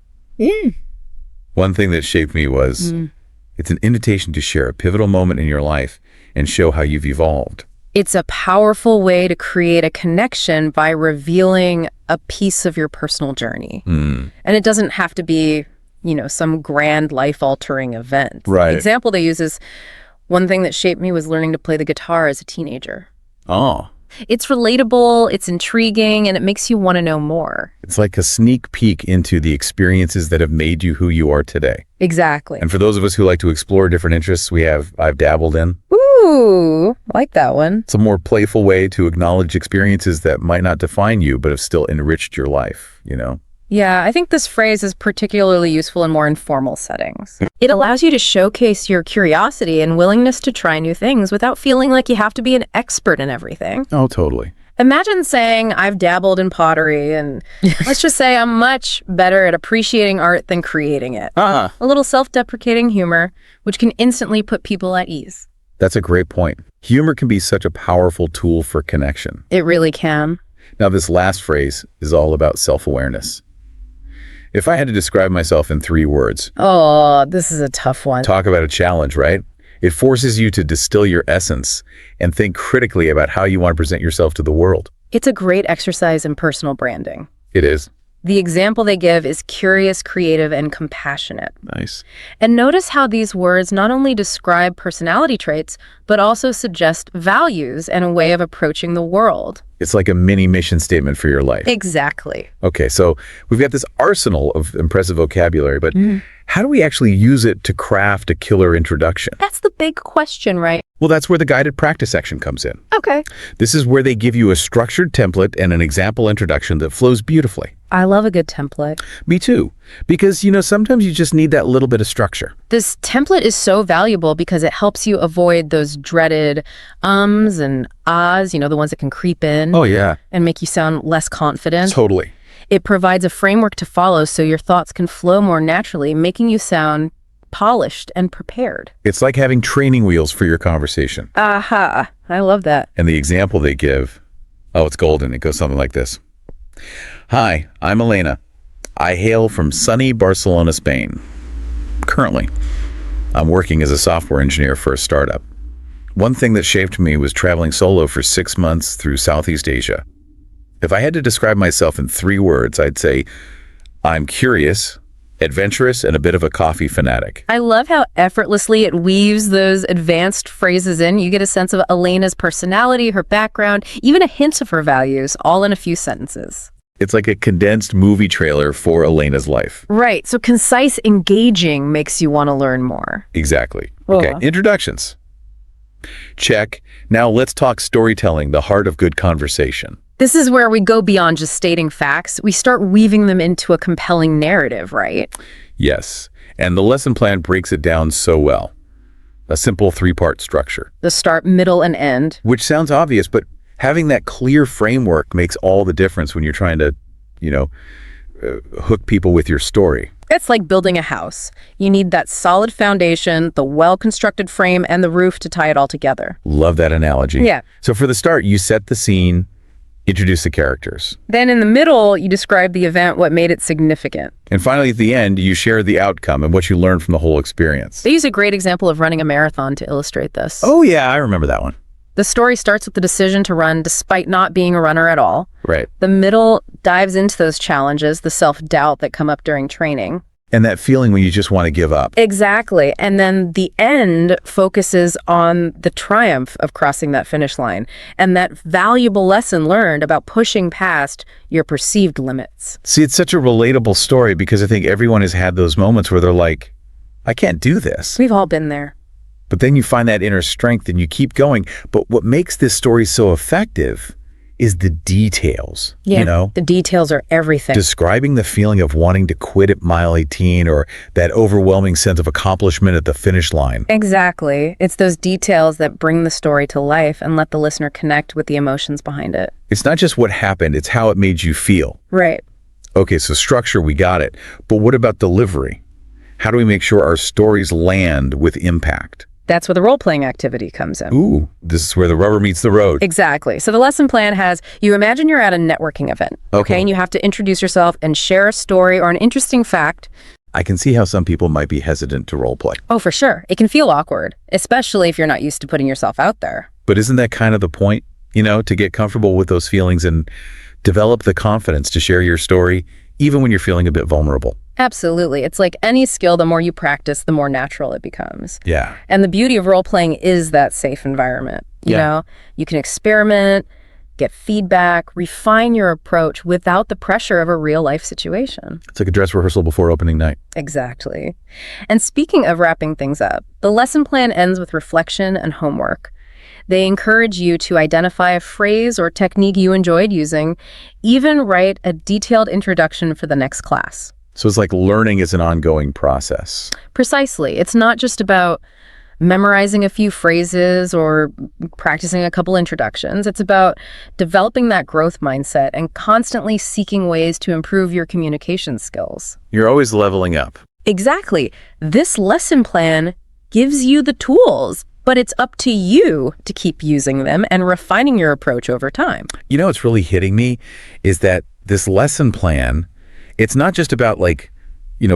One thing that shaped me was, It's an invitation to share a pivotal moment in your life and show how you've evolved. It's a powerful way to create a connection by revealing a piece of your personal journey. And it doesn't have to be, some grand life-altering event. Right. The example they use is, one thing that shaped me was learning to play the guitar as a teenager. Oh. It's relatable, it's intriguing, and it makes you want to know more. It's like a sneak peek into the experiences that have made you who you are today. Exactly. And for those of us who like to explore different interests I've dabbled in. Ooh, I like that one. It's a more playful way to acknowledge experiences that might not define you, but have still enriched your life, Yeah, I think this phrase is particularly useful in more informal settings. It allows you to showcase your curiosity and willingness to try new things without feeling like you have to be an expert in everything. Oh, totally. Imagine saying, I've dabbled in pottery, and let's just say I'm much better at appreciating art than creating it. A little self-deprecating humor, which can instantly put people at ease. That's a great point. Humor can be such a powerful tool for connection. It really can. Now, this last phrase is all about self-awareness. If I had to describe myself in 3 words. Oh, this is a tough one. Talk about a challenge, right? It forces you to distill your essence and think critically about how you want to present yourself to the world. It's a great exercise in personal branding. It is. The example they give is curious, creative, and compassionate. Nice. And notice how these words not only describe personality traits, but also suggest values and a way of approaching the world. It's like a mini mission statement for your life. Exactly. Okay, so we've got this arsenal of impressive vocabulary, but how do we actually use it to craft a killer introduction? That's the big question, right? Well, that's where the guided practice section comes in. Okay. This is where they give you a structured template and an example introduction that flows beautifully. I love a good template. Me too. Because, sometimes you just need that little bit of structure. This template is so valuable because it helps you avoid those dreaded ums and ahs, the ones that can creep in. Oh, yeah. And make you sound less confident. Totally. It provides a framework to follow so your thoughts can flow more naturally, making you sound polished and prepared. It's like having training wheels for your conversation. Aha. I love that. And the example they give, it's golden. It goes something like this. Hi, I'm Elena. I hail from sunny Barcelona, Spain. Currently, I'm working as a software engineer for a startup. One thing that shaped me was traveling solo for 6 months through Southeast Asia. If I had to describe myself in 3 words, I'd say I'm curious, adventurous, and a bit of a coffee fanatic. I love how effortlessly it weaves those advanced phrases in. You get a sense of Elena's personality, her background, even a hint of her values, all in a few sentences. It's like a condensed movie trailer for Elena's life. Right. So concise, engaging makes you want to learn more. Exactly. Okay, introductions. Check. Now let's talk storytelling, the heart of good conversation. This is where we go beyond just stating facts. We start weaving them into a compelling narrative, right? Yes. And the lesson plan breaks it down so well. A simple 3-part structure. The start, middle, and end. Which sounds obvious, but having that clear framework makes all the difference when you're trying to, hook people with your story. It's like building a house. You need that solid foundation, the well-constructed frame, and the roof to tie it all together. Love that analogy. Yeah. So for the start, you set the scene, introduce the characters. Then in the middle, you describe the event, what made it significant. And finally, at the end, you share the outcome and what you learned from the whole experience. They use a great example of running a marathon to illustrate this. Oh, yeah, I remember that one. The story starts with the decision to run despite not being a runner at all. Right. The middle dives into those challenges, the self-doubt that come up during training. And that feeling when you just want to give up. Exactly. And then the end focuses on the triumph of crossing that finish line and that valuable lesson learned about pushing past your perceived limits. See, it's such a relatable story because I think everyone has had those moments where they're like, I can't do this. We've all been there. But then you find that inner strength and you keep going. But what makes this story so effective is the details. Yeah, the details are everything. Describing the feeling of wanting to quit at mile 18 or that overwhelming sense of accomplishment at the finish line. Exactly. It's those details that bring the story to life and let the listener connect with the emotions behind it. It's not just what happened, it's how it made you feel. Right. Okay, so structure, we got it. But what about delivery? How do we make sure our stories land with impact? That's where the role-playing activity comes in. Ooh, this is where the rubber meets the road. Exactly. So the lesson plan has, you imagine you're at a networking event, okay? And you have to introduce yourself and share a story or an interesting fact I can see how some people might be hesitant to role play. Oh, for sure. It can feel awkward, especially if you're not used to putting yourself out there. But isn't that kind of the point, to get comfortable with those feelings and develop the confidence to share your story, even when you're feeling a bit vulnerable? Absolutely. It's like any skill, the more you practice, the more natural it becomes. Yeah. And the beauty of role-playing is that safe environment. You know, you can experiment, get feedback, refine your approach without the pressure of a real-life situation. It's like a dress rehearsal before opening night. Exactly. And speaking of wrapping things up, the lesson plan ends with reflection and homework. They encourage you to identify a phrase or technique you enjoyed using, even write a detailed introduction for the next class. So it's like learning is an ongoing process. Precisely. It's not just about memorizing a few phrases or practicing a couple introductions. It's about developing that growth mindset and constantly seeking ways to improve your communication skills. You're always leveling up. Exactly. This lesson plan gives you the tools, but it's up to you to keep using them and refining your approach over time. What's really hitting me is that this lesson plan, it's not just about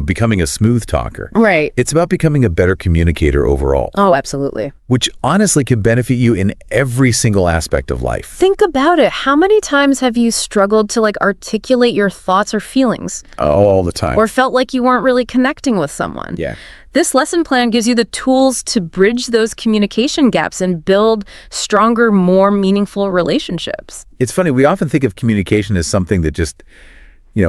becoming a smooth talker. Right. It's about becoming a better communicator overall. Oh, absolutely. Which honestly can benefit you in every single aspect of life. Think about it. How many times have you struggled to articulate your thoughts or feelings? All the time. Or felt like you weren't really connecting with someone? Yeah. This lesson plan gives you the tools to bridge those communication gaps and build stronger, more meaningful relationships. It's funny, we often think of communication as something that just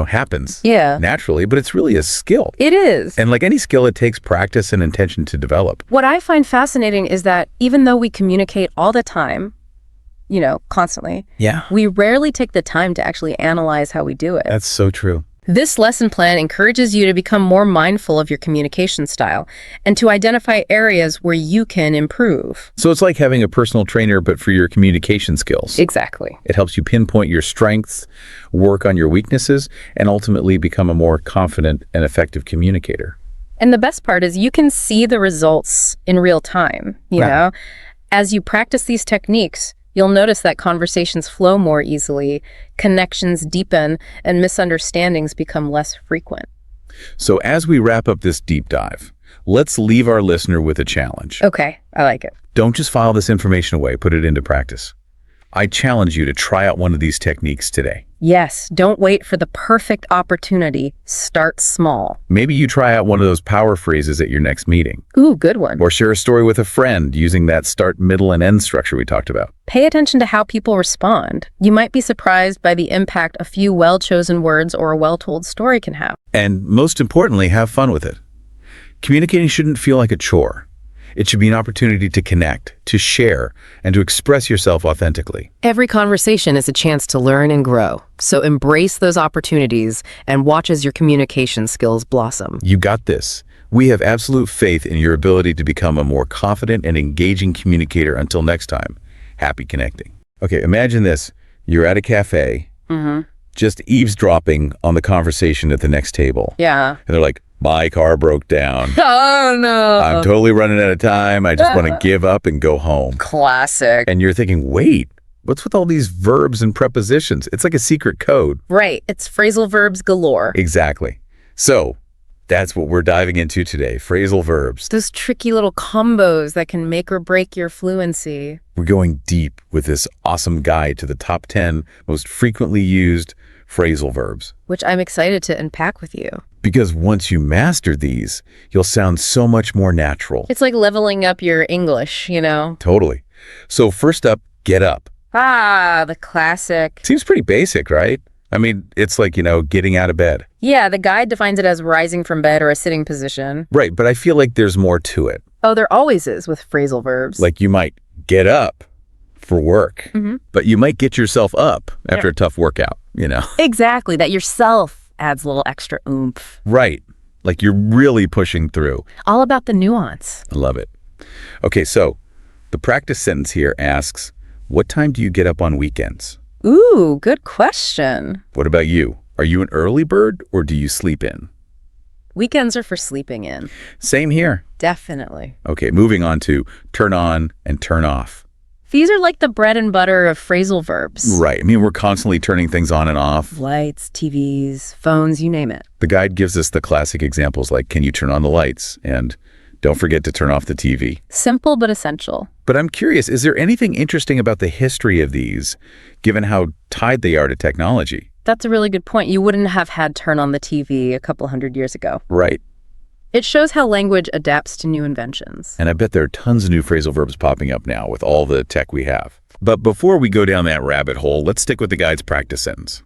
happens naturally, but it's really a skill. It is. And like any skill, it takes practice and intention to develop. What I find fascinating is that even though we communicate all the time, constantly, we rarely take the time to actually analyze how we do it. That's so true. This lesson plan encourages you to become more mindful of your communication style and to identify areas where you can improve. So it's like having a personal trainer, but for your communication skills. Exactly. It helps you pinpoint your strengths, work on your weaknesses, and ultimately become a more confident and effective communicator. And the best part is you can see the results in real time, you know? As you practice these techniques, you'll notice that conversations flow more easily, connections deepen, and misunderstandings become less frequent. So as we wrap up this deep dive, let's leave our listener with a challenge. Okay, I like it. Don't just file this information away, put it into practice. I challenge you to try out one of these techniques today. Yes, don't wait for the perfect opportunity. Start small. Maybe you try out one of those power phrases at your next meeting. Ooh, good one. Or share a story with a friend using that start, middle, and end structure we talked about. Pay attention to how people respond. You might be surprised by the impact a few well-chosen words or a well-told story can have. And most importantly, have fun with it. Communicating shouldn't feel like a chore. It should be an opportunity to connect, to share, and to express yourself authentically. Every conversation is a chance to learn and grow. So embrace those opportunities and watch as your communication skills blossom. You got this. We have absolute faith in your ability to become a more confident and engaging communicator. Until next time, happy connecting. Okay, imagine this. You're at a cafe, just eavesdropping on the conversation at the next table. Yeah. And they're like, my car broke down. Oh, no. I'm totally running out of time. I just want to give up and go home. Classic. And you're thinking, wait, what's with all these verbs and prepositions? It's like a secret code. Right. It's phrasal verbs galore. Exactly. So that's what we're diving into today, phrasal verbs. Those tricky little combos that can make or break your fluency. We're going deep with this awesome guide to the top 10 most frequently used phrasal verbs. Which I'm excited to unpack with you. Because once you master these, you'll sound so much more natural. It's like leveling up your English, Totally. So first up, get up. Ah, the classic. Seems pretty basic, right? I mean, it's like, getting out of bed. Yeah, the guide defines it as rising from bed or a sitting position. Right, but I feel like there's more to it. Oh, there always is with phrasal verbs. Like you might get up for work, but you might get yourself up after a tough workout, Exactly, that yourself adds a little extra oomph. Right, like you're really pushing through. All about the nuance. I love it. Okay, so the practice sentence here asks, what time do you get up on weekends? Ooh, good question. What about you? Are you an early bird or do you sleep in? Weekends are for sleeping in. Same here. Definitely. Okay, moving on to turn on and turn off. These are like the bread and butter of phrasal verbs. Right. I mean, we're constantly turning things on and off. Lights, TVs, phones, you name it. The guide gives us the classic examples like, can you turn on the lights? And don't forget to turn off the TV. Simple but essential. But I'm curious, is there anything interesting about the history of these, given how tied they are to technology? That's a really good point. You wouldn't have had turn on the TV a couple hundred years ago. Right. It shows how language adapts to new inventions. And I bet there are tons of new phrasal verbs popping up now with all the tech we have. But before we go down that rabbit hole, let's stick with the guide's practice sentence.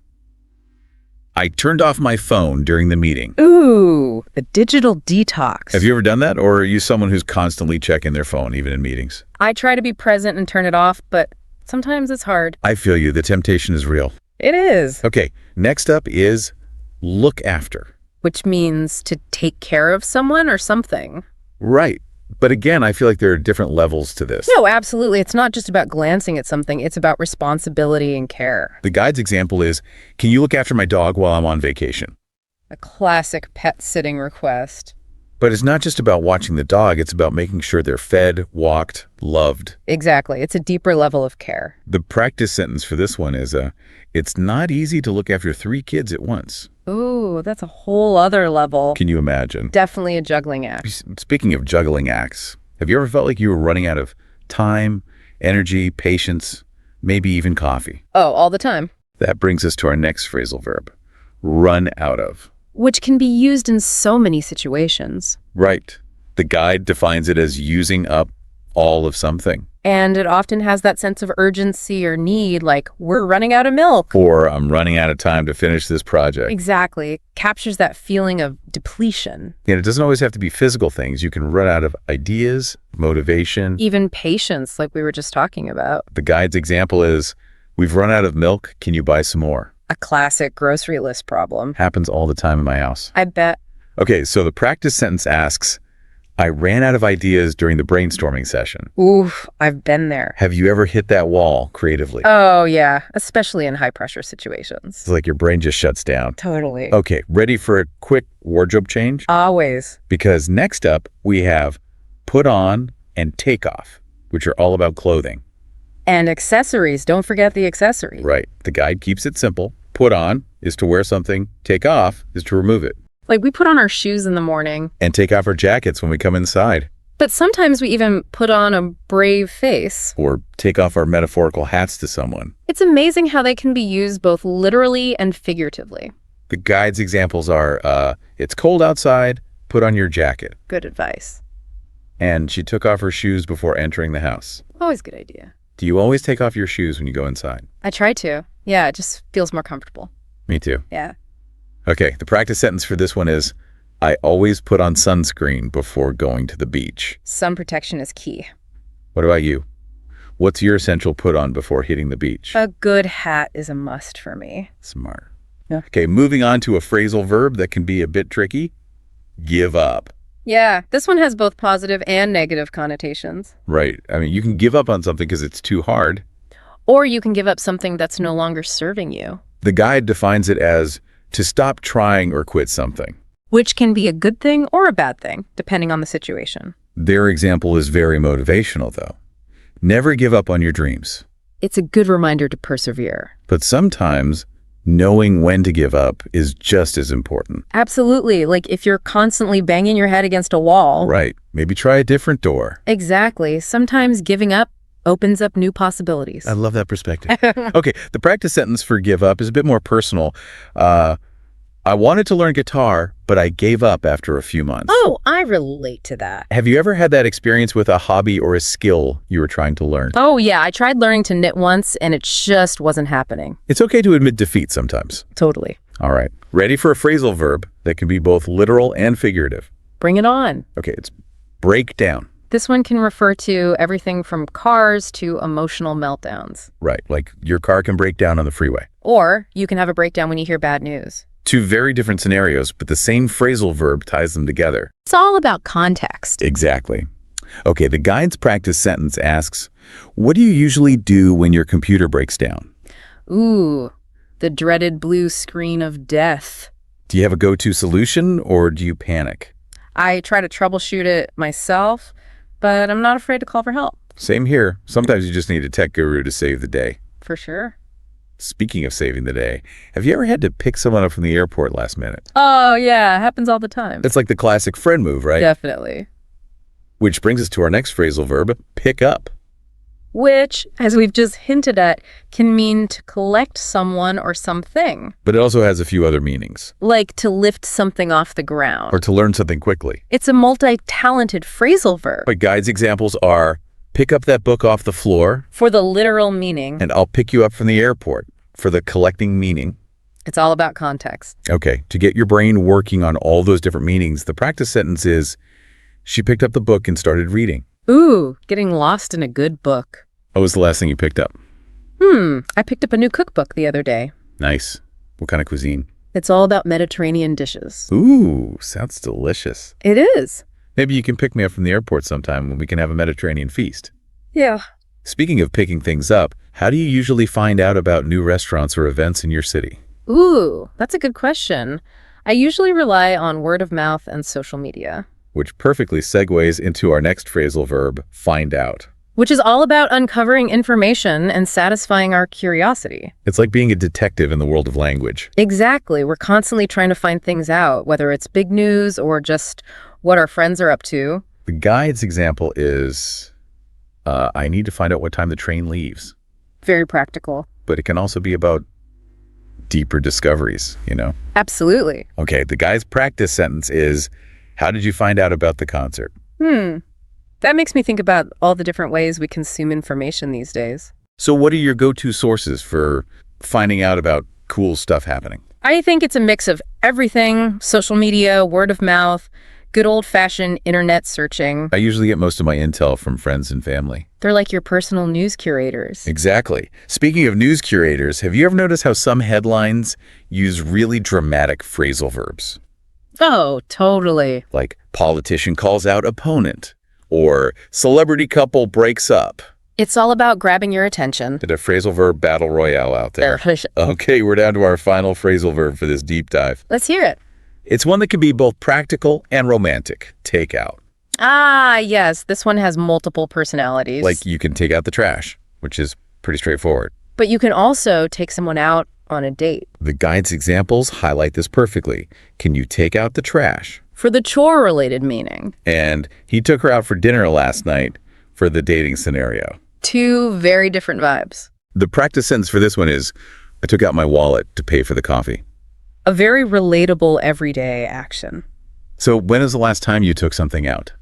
I turned off my phone during the meeting. Ooh, the digital detox. Have you ever done that, or are you someone who's constantly checking their phone, even in meetings? I try to be present and turn it off, but sometimes it's hard. I feel you. The temptation is real. It is. Okay, next up is look after. Which means to take care of someone or something. Right. But again, I feel like there are different levels to this. No, absolutely. It's not just about glancing at something. It's about responsibility and care. The guide's example is, can you look after my dog while I'm on vacation? A classic pet sitting request. But it's not just about watching the dog. It's about making sure they're fed, walked, loved. Exactly. It's a deeper level of care. The practice sentence for this one is, it's not easy to look after 3 kids at once. Ooh, that's a whole other level. Can you imagine? Definitely a juggling act. Speaking of juggling acts, have you ever felt like you were running out of time, energy, patience, maybe even coffee? Oh, all the time. That brings us to our next phrasal verb, run out of. Which can be used in so many situations. Right. The guide defines it as using up all of something. And it often has that sense of urgency or need, like, we're running out of milk. Or I'm running out of time to finish this project. Exactly. It captures that feeling of depletion. And it doesn't always have to be physical things. You can run out of ideas, motivation. Even patience, like we were just talking about. The guide's example is, we've run out of milk. Can you buy some more? A classic grocery list problem. Happens all the time in my house. I bet. Okay, so the practice sentence asks, I ran out of ideas during the brainstorming session. Oof, I've been there. Have you ever hit that wall creatively? Oh, yeah, especially in high-pressure situations. It's like your brain just shuts down. Totally. Okay, ready for a quick wardrobe change? Always. Because next up, we have put on and take off, which are all about clothing. And accessories. Don't forget the accessories. Right. The guide keeps it simple. Put on is to wear something. Take off is to remove it. Like we put on our shoes in the morning. And take off our jackets when we come inside. But sometimes we even put on a brave face. Or take off our metaphorical hats to someone. It's amazing how they can be used both literally and figuratively. The guide's examples are, it's cold outside, put on your jacket. Good advice. And she took off her shoes before entering the house. Always a good idea. Do you always take off your shoes when you go inside? I try to. Yeah, it just feels more comfortable. Me too. Yeah. Okay, the practice sentence for this one is, I always put on sunscreen before going to the beach. Sun protection is key. What about you? What's your essential put on before hitting the beach? A good hat is a must for me. Smart. Yeah. Okay, moving on to a phrasal verb that can be a bit tricky. Give up. Yeah, this one has both positive and negative connotations. Right. I mean, you can give up on something because it's too hard. Or you can give up something that's no longer serving you. The guide defines it as to stop trying or quit something. Which can be a good thing or a bad thing, depending on the situation. Their example is very motivational, though. Never give up on your dreams. It's a good reminder to persevere. But sometimes knowing when to give up is just as important. Absolutely. Like if you're constantly banging your head against a wall. Right. Maybe try a different door. Exactly. Sometimes giving up opens up new possibilities. I love that perspective. Okay, the practice sentence for give up is a bit more personal. I wanted to learn guitar, but I gave up after a few months. Oh, I relate to that. Have you ever had that experience with a hobby or a skill you were trying to learn? Oh, yeah. I tried learning to knit once, and it just wasn't happening. It's okay to admit defeat sometimes. Totally. All right. Ready for a phrasal verb that can be both literal and figurative? Bring it on. Okay, it's break down. This one can refer to everything from cars to emotional meltdowns. Right, like your car can break down on the freeway. Or you can have a breakdown when you hear bad news. Two very different scenarios, but the same phrasal verb ties them together. It's all about context. Exactly. Okay, the guide's practice sentence asks, what do you usually do when your computer breaks down? Ooh, the dreaded blue screen of death. Do you have a go-to solution or do you panic? I try to troubleshoot it myself, but I'm not afraid to call for help. Same here. Sometimes you just need a tech guru to save the day. For sure. Speaking of saving the day, have you ever had to pick someone up from the airport last minute? Oh, yeah. It happens all the time. It's like the classic friend move, right? Definitely. Which brings us to our next phrasal verb, pick up. Which, as we've just hinted at, can mean to collect someone or something. But it also has a few other meanings. Like to lift something off the ground. Or to learn something quickly. It's a multi-talented phrasal verb. But Guide's examples are, pick up that book off the floor. For the literal meaning. And I'll pick you up from the airport. For the collecting meaning. It's all about context. Okay, to get your brain working on all those different meanings, the practice sentence is, she picked up the book and started reading. Ooh, getting lost in a good book. What was the last thing you picked up? I picked up a new cookbook the other day. Nice. What kind of cuisine? It's all about Mediterranean dishes. Ooh, sounds delicious. It is. Maybe you can pick me up from the airport sometime when we can have a Mediterranean feast. Yeah. Speaking of picking things up, how do you usually find out about new restaurants or events in your city? Ooh, that's a good question. I usually rely on word of mouth and social media. Which perfectly segues into our next phrasal verb, find out. Which is all about uncovering information and satisfying our curiosity. It's like being a detective in the world of language. Exactly. We're constantly trying to find things out, whether it's big news or just what our friends are up to. The Guide's example is, I need to find out what time the train leaves. Very practical. But it can also be about deeper discoveries, you know? Absolutely. Okay, the Guide's practice sentence is, how did you find out about the concert? That makes me think about all the different ways we consume information these days. So what are your go-to sources for finding out about cool stuff happening? I think it's a mix of everything: social media, word of mouth, good old-fashioned internet searching. I usually get most of my intel from friends and family. They're like your personal news curators. Exactly. Speaking of news curators, have you ever noticed how some headlines use really dramatic phrasal verbs? Oh, totally. Like, politician calls out opponent, or celebrity couple breaks up. It's all about grabbing your attention. Did a phrasal verb battle royale out there. Okay, we're down to our final phrasal verb for this deep dive. Let's hear it. It's one that can be both practical and romantic. Take out. Ah, yes. This one has multiple personalities. Like you can take out the trash, which is pretty straightforward. But you can also take someone out on a date. The Guide's examples highlight this perfectly. Can you take out the trash? For the chore-related meaning. And he took her out for dinner last night for the dating scenario. Two very different vibes. The practice sentence for this one is, I took out my wallet to pay for the coffee. A very relatable everyday action. So when is the last time you took something out?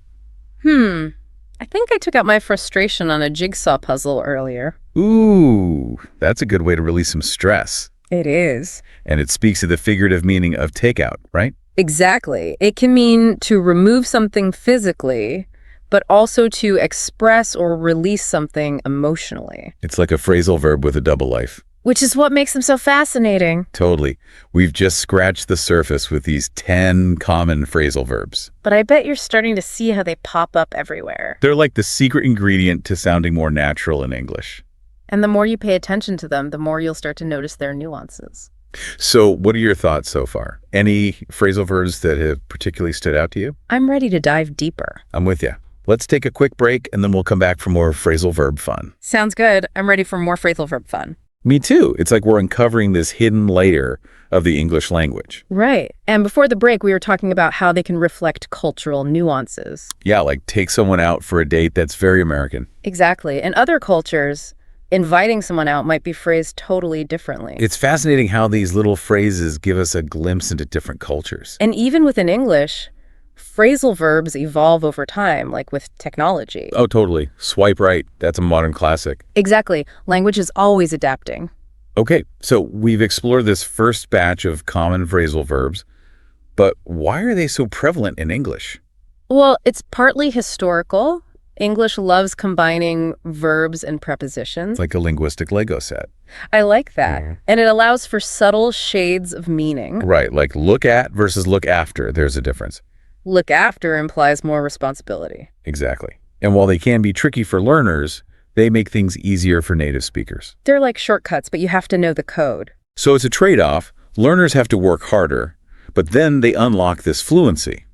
I think I took out my frustration on a jigsaw puzzle earlier. Ooh, that's a good way to release some stress. It is. And it speaks to the figurative meaning of takeout, right? Exactly. It can mean to remove something physically, but also to express or release something emotionally. It's like a phrasal verb with a double life. Which is what makes them so fascinating. Totally. We've just scratched the surface with these 10 common phrasal verbs. But I bet you're starting to see how they pop up everywhere. They're like the secret ingredient to sounding more natural in English. And the more you pay attention to them, the more you'll start to notice their nuances. So what are your thoughts so far? Any phrasal verbs that have particularly stood out to you? I'm ready to dive deeper. I'm with you. Let's take a quick break and then we'll come back for more phrasal verb fun. Sounds good. I'm ready for more phrasal verb fun. Me too. It's like we're uncovering this hidden layer of the English language. Right. And before the break, we were talking about how they can reflect cultural nuances. Yeah, like take someone out for a date that's very American. Exactly. In other cultures, inviting someone out might be phrased totally differently. It's fascinating how these little phrases give us a glimpse into different cultures. And even within English, phrasal verbs evolve over time, like with technology. Oh, totally. Swipe right. That's a modern classic. Exactly. Language is always adapting. Okay, so we've explored this first batch of common phrasal verbs, but why are they so prevalent in English? Well, it's partly historical. English loves combining verbs and prepositions. It's like a linguistic Lego set. I like that. And it allows for subtle shades of meaning. Right, like look at versus look after. There's a difference. Look after implies more responsibility. Exactly. And while they can be tricky for learners, they make things easier for native speakers. They're like shortcuts, but you have to know the code. So it's a trade-off. Learners have to work harder, but then they unlock this fluency.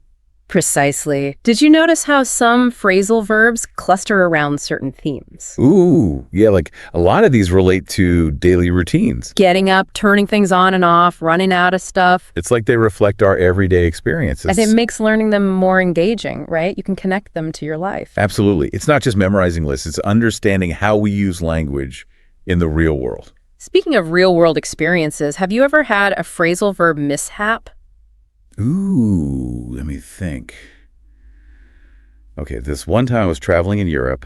Precisely. Did you notice how some phrasal verbs cluster around certain themes? Ooh, yeah, like a lot of these relate to daily routines. Getting up, turning things on and off, running out of stuff. It's like they reflect our everyday experiences. And it makes learning them more engaging, right? You can connect them to your life. Absolutely. It's not just memorizing lists, it's understanding how we use language in the real world. Speaking of real-world experiences, have you ever had a phrasal verb mishap? Ooh, let me think. Okay, this one time I was traveling in Europe,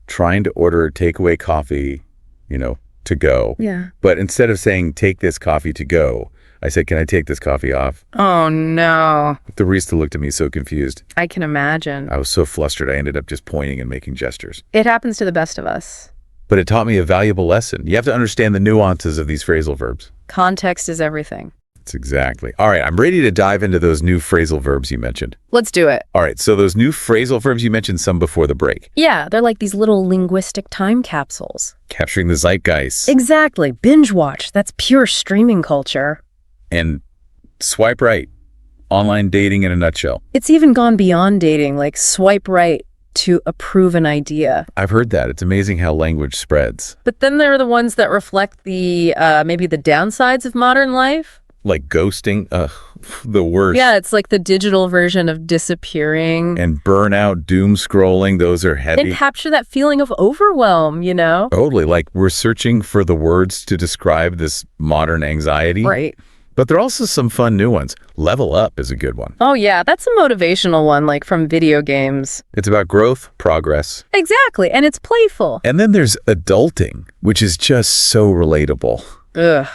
trying to order takeaway coffee, to go. Yeah. But instead of saying, take this coffee to go, I said, can I take this coffee off? Oh, no. The barista looked at me so confused. I can imagine. I was so flustered, I ended up just pointing and making gestures. It happens to the best of us. But it taught me a valuable lesson. You have to understand the nuances of these phrasal verbs. Context is everything. That's exactly. All right, I'm ready to dive into those new phrasal verbs you mentioned. Let's do it. All right, so those new phrasal verbs, you mentioned some before the break. Yeah, they're like these little linguistic time capsules. Capturing the zeitgeist. Exactly. Binge watch. That's pure streaming culture. And swipe right. Online dating in a nutshell. It's even gone beyond dating, like swipe right to approve an idea. I've heard that. It's amazing how language spreads. But then there are the ones that reflect the maybe the downsides of modern life. Like ghosting, the worst. Yeah, it's like the digital version of disappearing. And burnout, doom scrolling, those are heavy. And capture that feeling of overwhelm, Totally, like we're searching for the words to describe this modern anxiety. Right. But there are also some fun new ones. Level up is a good one. Oh yeah, that's a motivational one, like from video games. It's about growth, progress. Exactly, and it's playful. And then there's adulting, which is just so relatable. Ugh.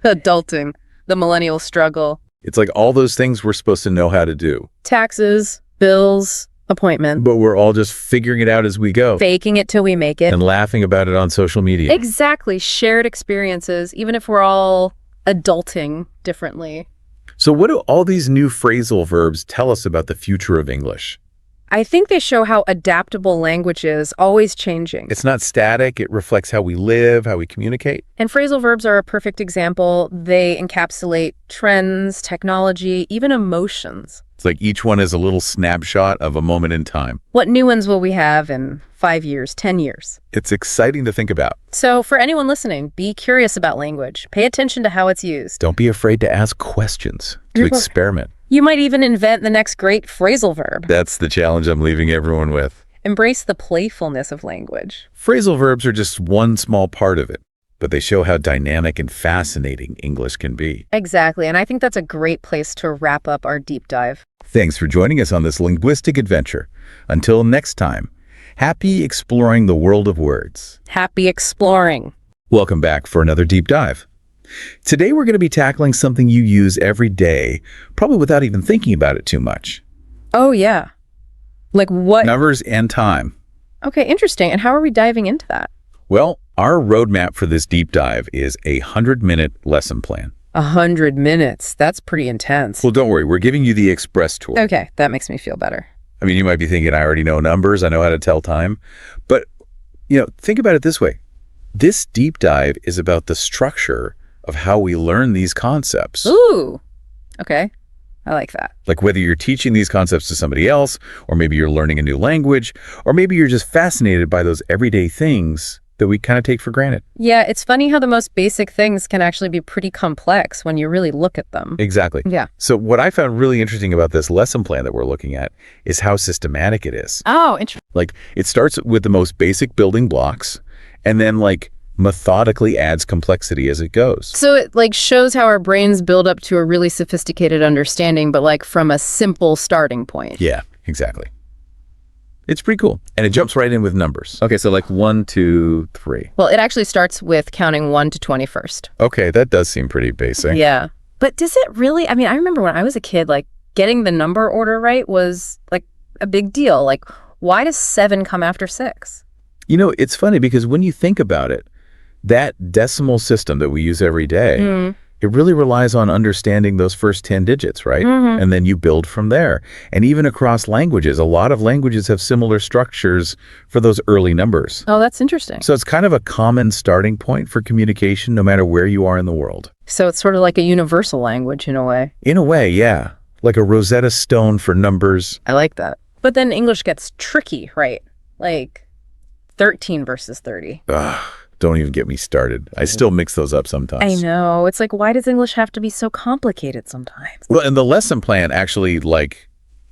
Adulting. The millennial struggle. It's like all those things we're supposed to know how to do. Taxes, bills, appointment. But we're all just figuring it out as we go. Faking it till we make it. And laughing about it on social media. Exactly. Shared experiences, even if we're all adulting differently. So what do all these new phrasal verbs tell us about the future of English? I think they show how adaptable language is, always changing. It's not static. It reflects how we live, how we communicate. And phrasal verbs are a perfect example. They encapsulate trends, technology, even emotions. It's like each one is a little snapshot of a moment in time. What new ones will we have in 5 years, 10 years? It's exciting to think about. So for anyone listening, be curious about language. Pay attention to how it's used. Don't be afraid to ask questions, to experiment. You might even invent the next great phrasal verb. That's the challenge I'm leaving everyone with. Embrace the playfulness of language. Phrasal verbs are just one small part of it, but they show how dynamic and fascinating English can be. Exactly, and I think that's a great place to wrap up our deep dive. Thanks for joining us on this linguistic adventure. Until next time, happy exploring the world of words. Happy exploring. Welcome back for another deep dive. Today we're going to be tackling something you use every day, probably without even thinking about it too much. Oh, yeah. Like what? Numbers and time. Okay, interesting. And how are we diving into that? Well, our roadmap for this deep dive is a 100-minute lesson plan. 100 minutes. That's pretty intense. Well, don't worry. We're giving you the express tour. Okay, that makes me feel better. I mean, you might be thinking, I already know numbers. I know how to tell time. But, think about it this way. This deep dive is about the structure of how we learn these concepts. Ooh, okay. I like that. Like whether you're teaching these concepts to somebody else, or maybe you're learning a new language, or maybe you're just fascinated by those everyday things that we kind of take for granted. Yeah, it's funny how the most basic things can actually be pretty complex when you really look at them. Exactly. Yeah. So what I found really interesting about this lesson plan that we're looking at is how systematic it is. Oh, interesting. Like it starts with the most basic building blocks, and then methodically adds complexity as it goes. So it shows how our brains build up to a really sophisticated understanding, but from a simple starting point. Yeah, exactly. It's pretty cool. And it jumps right in with numbers. Okay, so 1, 2, 3. Well, it actually starts with counting 1 to 20 first. Okay, that does seem pretty basic. Yeah. But does it really? I mean, I remember when I was a kid, getting the number order right was a big deal. Why does 7 come after 6? It's funny because when you think about it, that decimal system that we use every day, it really relies on understanding those first 10 digits, right? And then you build from there. And even across languages, a lot of languages have similar structures for those early numbers. Oh, that's interesting. So it's kind of a common starting point for communication no matter where you are in the world. So it's sort of like a universal language in a way. In a way, yeah. Like a Rosetta Stone for numbers. I like that. But then English gets tricky, right? Like 13 versus 30. Ugh, don't even get me started. I still mix those up sometimes. I know. It's like, why does English have to be so complicated sometimes? Well, and the lesson plan actually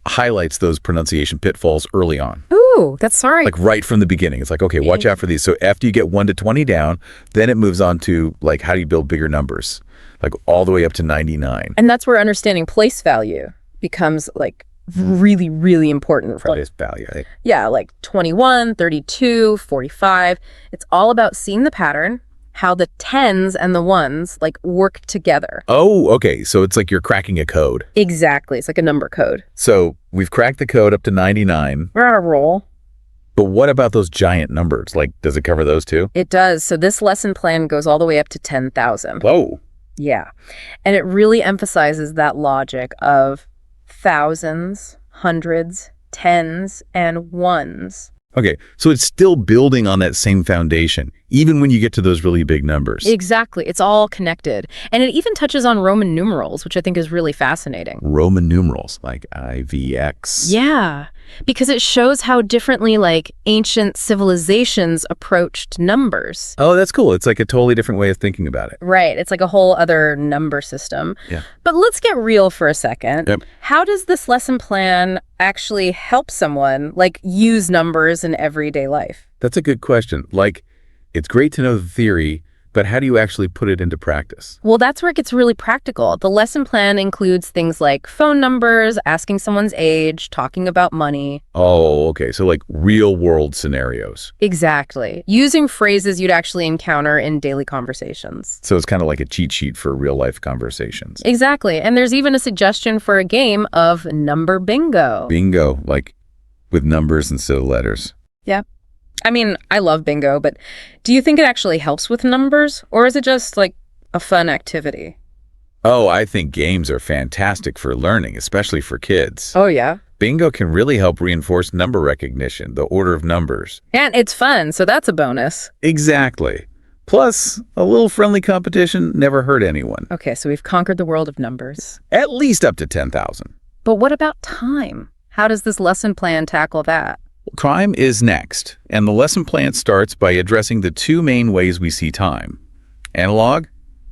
highlights those pronunciation pitfalls early on. Ooh, that's sorry. Like right from the beginning. It's like, okay, watch out for these. So after you get 1 to 20 down, then it moves on to like, how do you build bigger numbers? Like all the way up to 99. And that's where understanding place value becomes like really, really important. Place value. Yeah, like 21, 32, 45. It's all about seeing the pattern, how the tens and the ones like work together. Oh, okay. So it's like you're cracking a code. Exactly. It's like a number code. So we've cracked the code up to 99. We're on a roll. But what about those giant numbers? Like, does it cover those too? It does. So this lesson plan goes all the way up to 10,000. Whoa. Yeah. And it really emphasizes that logic of thousands, hundreds, tens, and ones. Okay, so it's still building on that same foundation, even when you get to those really big numbers. Exactly. It's all connected. And it even touches on Roman numerals, which I think is really fascinating. Roman numerals, like IVX. Yeah, because it shows how differently like ancient civilizations approached numbers. Oh, that's cool. It's like a totally different way of thinking about it. Right. It's like a whole other number system. Yeah. But let's get real for a second. Yep. How does this lesson plan actually help someone like use numbers in everyday life? That's a good question. Like, it's great to know the theory, but how do you actually put it into practice? Well, that's where it gets really practical. The lesson plan includes things like phone numbers, asking someone's age, talking about money. Oh, okay. So like real world scenarios. Exactly. Using phrases you'd actually encounter in daily conversations. So it's kind of like a cheat sheet for real life conversations. Exactly. And there's even a suggestion for a game of number bingo. Bingo, like with numbers instead of letters. Yeah. I mean, I love bingo, but do you think it actually helps with numbers? Or is it just like a fun activity? Oh, I think games are fantastic for learning, especially for kids. Oh, yeah. Bingo can really help reinforce number recognition, the order of numbers. And it's fun, so that's a bonus. Exactly. Plus, a little friendly competition never hurt anyone. Okay, so we've conquered the world of numbers. At least up to 10,000. But what about time? How does this lesson plan tackle that? Time is next, and the lesson plan starts by addressing the two main ways we see time: analog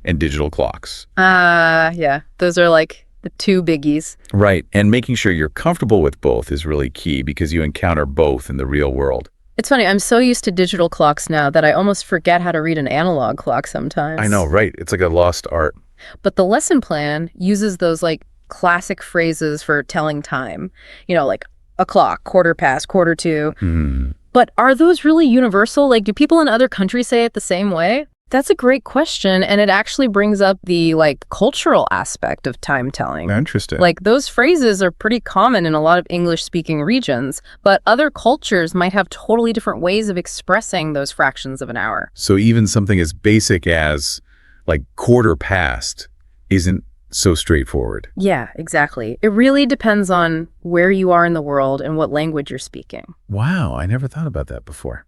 and digital clocks. Yeah, those are like the two biggies. Right, and making sure you're comfortable with both is really key because you encounter both in the real world. It's funny, I'm so used to digital clocks now that I almost forget how to read an analog clock sometimes. I know, right? It's like a lost art. But the lesson plan uses those like classic phrases for telling time, like o'clock, quarter past, quarter to. But are those really universal? Like, do people in other countries say it the same way? That's a great question, and it actually brings up the like cultural aspect of time telling. Interesting. Like, those phrases are pretty common in a lot of English-speaking regions, but other cultures might have totally different ways of expressing those fractions of an hour. So even something as basic as like quarter past isn't so straightforward. Yeah, exactly. It really depends on where you are in the world and what language you're speaking. Wow, I never thought about that before.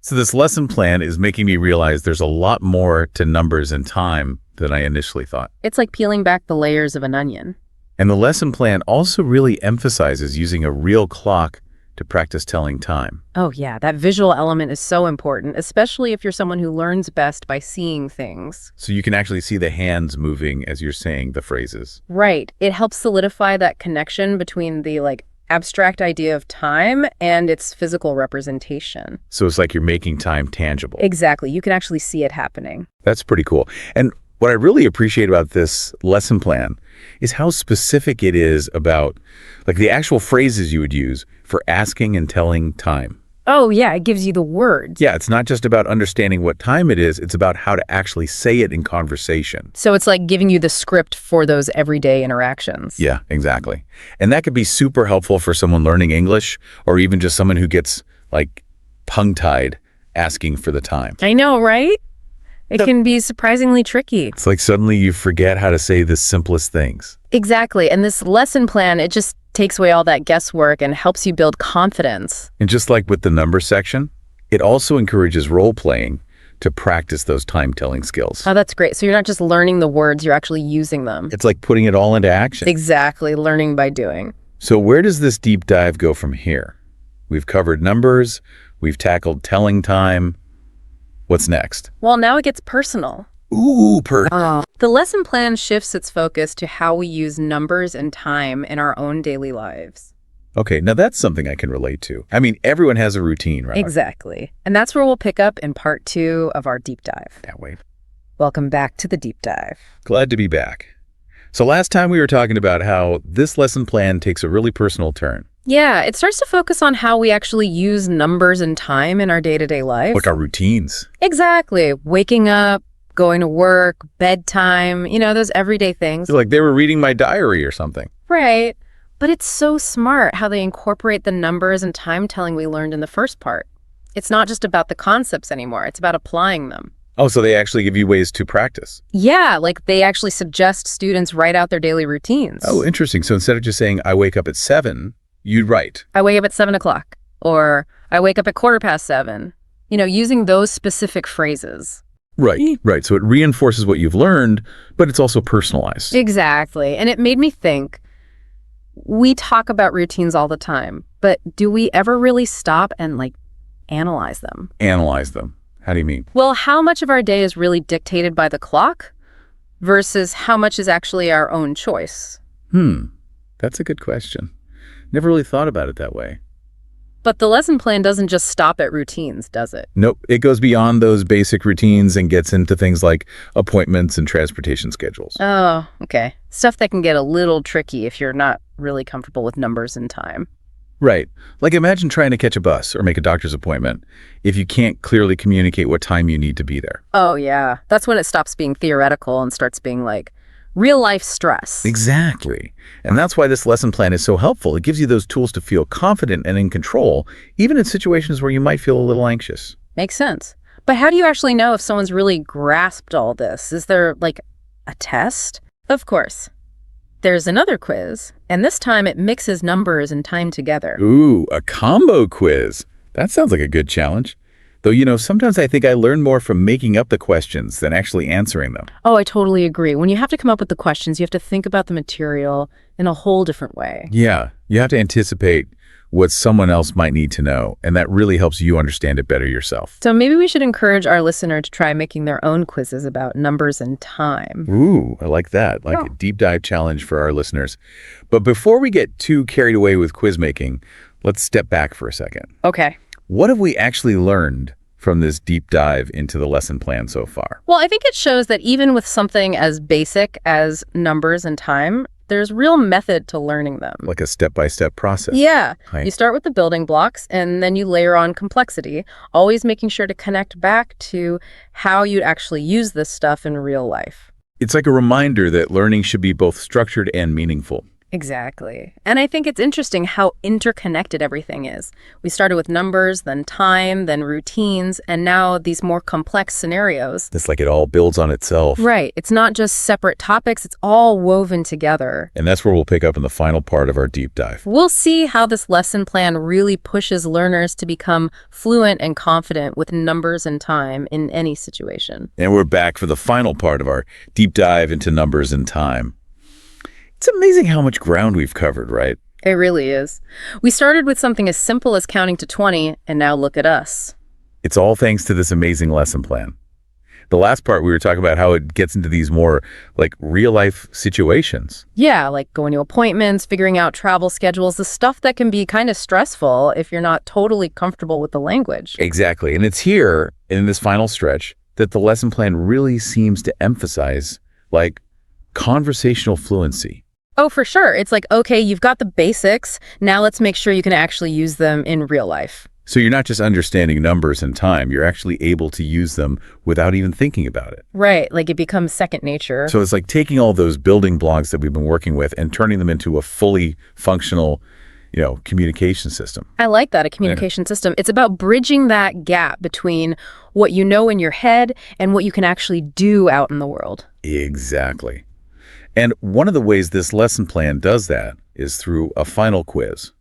So this lesson plan is making me realize there's a lot more to numbers and time than I initially thought. It's like peeling back the layers of an onion. And the lesson plan also really emphasizes using a real clock to practice telling time. Oh yeah, that visual element is so important, especially if you're someone who learns best by seeing things. So you can actually see the hands moving as you're saying the phrases. Right. It helps solidify that connection between the like abstract idea of time and its physical representation. So it's like you're making time tangible. Exactly. You can actually see it happening. That's pretty cool. And what I really appreciate about this lesson plan is how specific it is about like the actual phrases you would use for asking and telling time. Oh yeah, it gives you the words. Yeah, it's not just about understanding what time it is, it's about how to actually say it in conversation. So it's like giving you the script for those everyday interactions. Yeah, exactly. And that could be super helpful for someone learning English or even just someone who gets like tongue-tied asking for the time. I know, right? It can be surprisingly tricky. It's like suddenly you forget how to say the simplest things. Exactly. And this lesson plan, it just takes away all that guesswork and helps you build confidence. And just like with the number section, it also encourages role-playing to practice those time-telling skills. Oh, that's great. So you're not just learning the words, you're actually using them. It's like putting it all into action. Exactly, learning by doing. So where does this deep dive go from here? We've covered numbers, we've tackled telling time. What's next? Well, now it gets personal. Ooh, The lesson plan shifts its focus to how we use numbers and time in our own daily lives. Okay, now that's something I can relate to. I mean, everyone has a routine, right? Exactly. And that's where we'll pick up in part 2 of our deep dive. Can't wait. Welcome back to the deep dive. Glad to be back. So last time we were talking about how this lesson plan takes a really personal turn. Yeah, it starts to focus on how we actually use numbers and time in our day-to-day life. Like our routines. Exactly. Waking up, going to work, bedtime, those everyday things. It's like they were reading my diary or something. Right. But it's so smart how they incorporate the numbers and time telling we learned in the first part. It's not just about the concepts anymore. It's about applying them. Oh, so they actually give you ways to practice. Yeah, like they actually suggest students write out their daily routines. Oh, interesting. So instead of just saying, I wake up at 7, you'd write. I wake up at 7 o'clock, or I wake up at 7:15. Using those specific phrases. Right, right. So it reinforces what you've learned, but it's also personalized. Exactly. And it made me think, we talk about routines all the time, but do we ever really stop and analyze them? Analyze them. How do you mean? Well, how much of our day is really dictated by the clock versus how much is actually our own choice? That's a good question. Never really thought about it that way. But the lesson plan doesn't just stop at routines, does it? Nope. It goes beyond those basic routines and gets into things like appointments and transportation schedules. Oh, okay. Stuff that can get a little tricky if you're not really comfortable with numbers and time. Right. Like imagine trying to catch a bus or make a doctor's appointment if you can't clearly communicate what time you need to be there. Oh, yeah. That's when it stops being theoretical and starts being real life stress. Exactly. And that's why this lesson plan is so helpful. It gives you those tools to feel confident and in control, even in situations where you might feel a little anxious. Makes sense. But how do you actually know if someone's really grasped all this? Is there a test? Of course. There's another quiz, and this time it mixes numbers and time together. Ooh, a combo quiz. That sounds like a good challenge. Though, sometimes I think I learn more from making up the questions than actually answering them. Oh, I totally agree. When you have to come up with the questions, you have to think about the material in a whole different way. Yeah, you have to anticipate what someone else might need to know, and that really helps you understand it better yourself. So maybe we should encourage our listener to try making their own quizzes about numbers and time. Ooh, I like that. A deep dive challenge for our listeners. But before we get too carried away with quiz making, let's step back for a second. Okay. What have we actually learned from this deep dive into the lesson plan so far? Well, I think it shows that even with something as basic as numbers and time, there's real method to learning them. Like a step-by-step process. Yeah. Right. You start with the building blocks and then you layer on complexity, always making sure to connect back to how you'd actually use this stuff in real life. It's like a reminder that learning should be both structured and meaningful. Exactly. And I think it's interesting how interconnected everything is. We started with numbers, then time, then routines, and now these more complex scenarios. It's like it all builds on itself. Right. It's not just separate topics, it's all woven together. And that's where we'll pick up in the final part of our deep dive. We'll see how this lesson plan really pushes learners to become fluent and confident with numbers and time in any situation. And we're back for the final part of our deep dive into numbers and time. It's amazing how much ground we've covered, right? It really is. We started with something as simple as counting to 20, and now look at us. It's all thanks to this amazing lesson plan. The last part, we were talking about how it gets into these more real-life situations. Yeah, like going to appointments, figuring out travel schedules, the stuff that can be kind of stressful if you're not totally comfortable with the language. Exactly. And it's here, in this final stretch, that the lesson plan really seems to emphasize, conversational fluency. Oh, for sure. It's okay, you've got the basics. Now let's make sure you can actually use them in real life. So you're not just understanding numbers and time, you're actually able to use them without even thinking about it. Right, it becomes second nature. So it's like taking all those building blocks that we've been working with and turning them into a fully functional, communication system. I like that, a communication system. It's about bridging that gap between what you know in your head and what you can actually do out in the world. Exactly. And one of the ways this lesson plan does that is through a final quiz.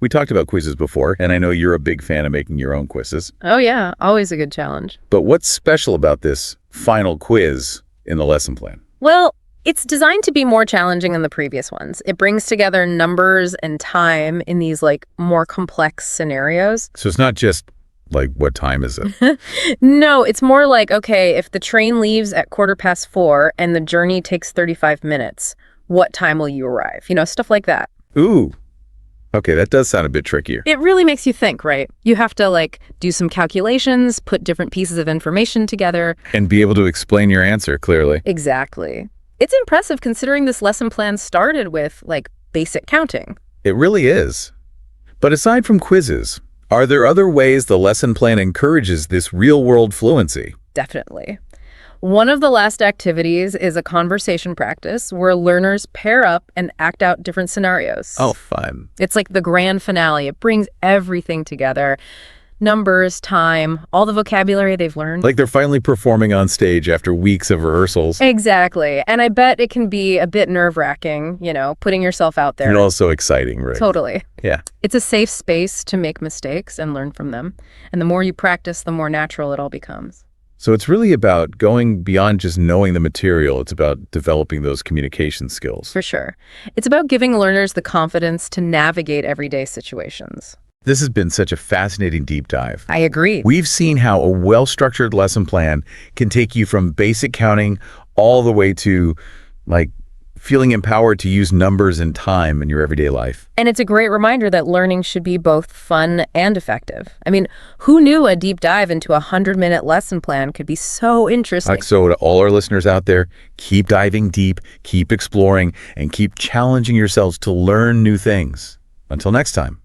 We talked about quizzes before, and I know you're a big fan of making your own quizzes. Oh yeah, always a good challenge. But what's special about this final quiz in the lesson plan? Well, it's designed to be more challenging than the previous ones. It brings together numbers and time in these more complex scenarios. So it's not just what time is it? No, it's more like, okay, if the train leaves at 4:15 and the journey takes 35 minutes, what time will you arrive? Stuff like that. Ooh. Okay, that does sound a bit trickier. It really makes you think, right? You have to do some calculations, put different pieces of information together. And be able to explain your answer clearly. Exactly. It's impressive considering this lesson plan started with basic counting. It really is. But aside from quizzes, are there other ways the lesson plan encourages this real-world fluency? Definitely. One of the last activities is a conversation practice where learners pair up and act out different scenarios. Oh, fun. It's like the grand finale. It brings everything together. Numbers, time, all the vocabulary they've learned. Like they're finally performing on stage after weeks of rehearsals. Exactly. And I bet it can be a bit nerve-wracking, putting yourself out there. And also exciting, right? Totally. Yeah. It's a safe space to make mistakes and learn from them. And the more you practice, the more natural it all becomes. So it's really about going beyond just knowing the material. It's about developing those communication skills. For sure. It's about giving learners the confidence to navigate everyday situations. This has been such a fascinating deep dive. I agree. We've seen how a well-structured lesson plan can take you from basic counting all the way to, feeling empowered to use numbers and time in your everyday life. And it's a great reminder that learning should be both fun and effective. I mean, who knew a deep dive into a 100-minute lesson plan could be so interesting? So to all our listeners out there, keep diving deep, keep exploring, and keep challenging yourselves to learn new things. Until next time.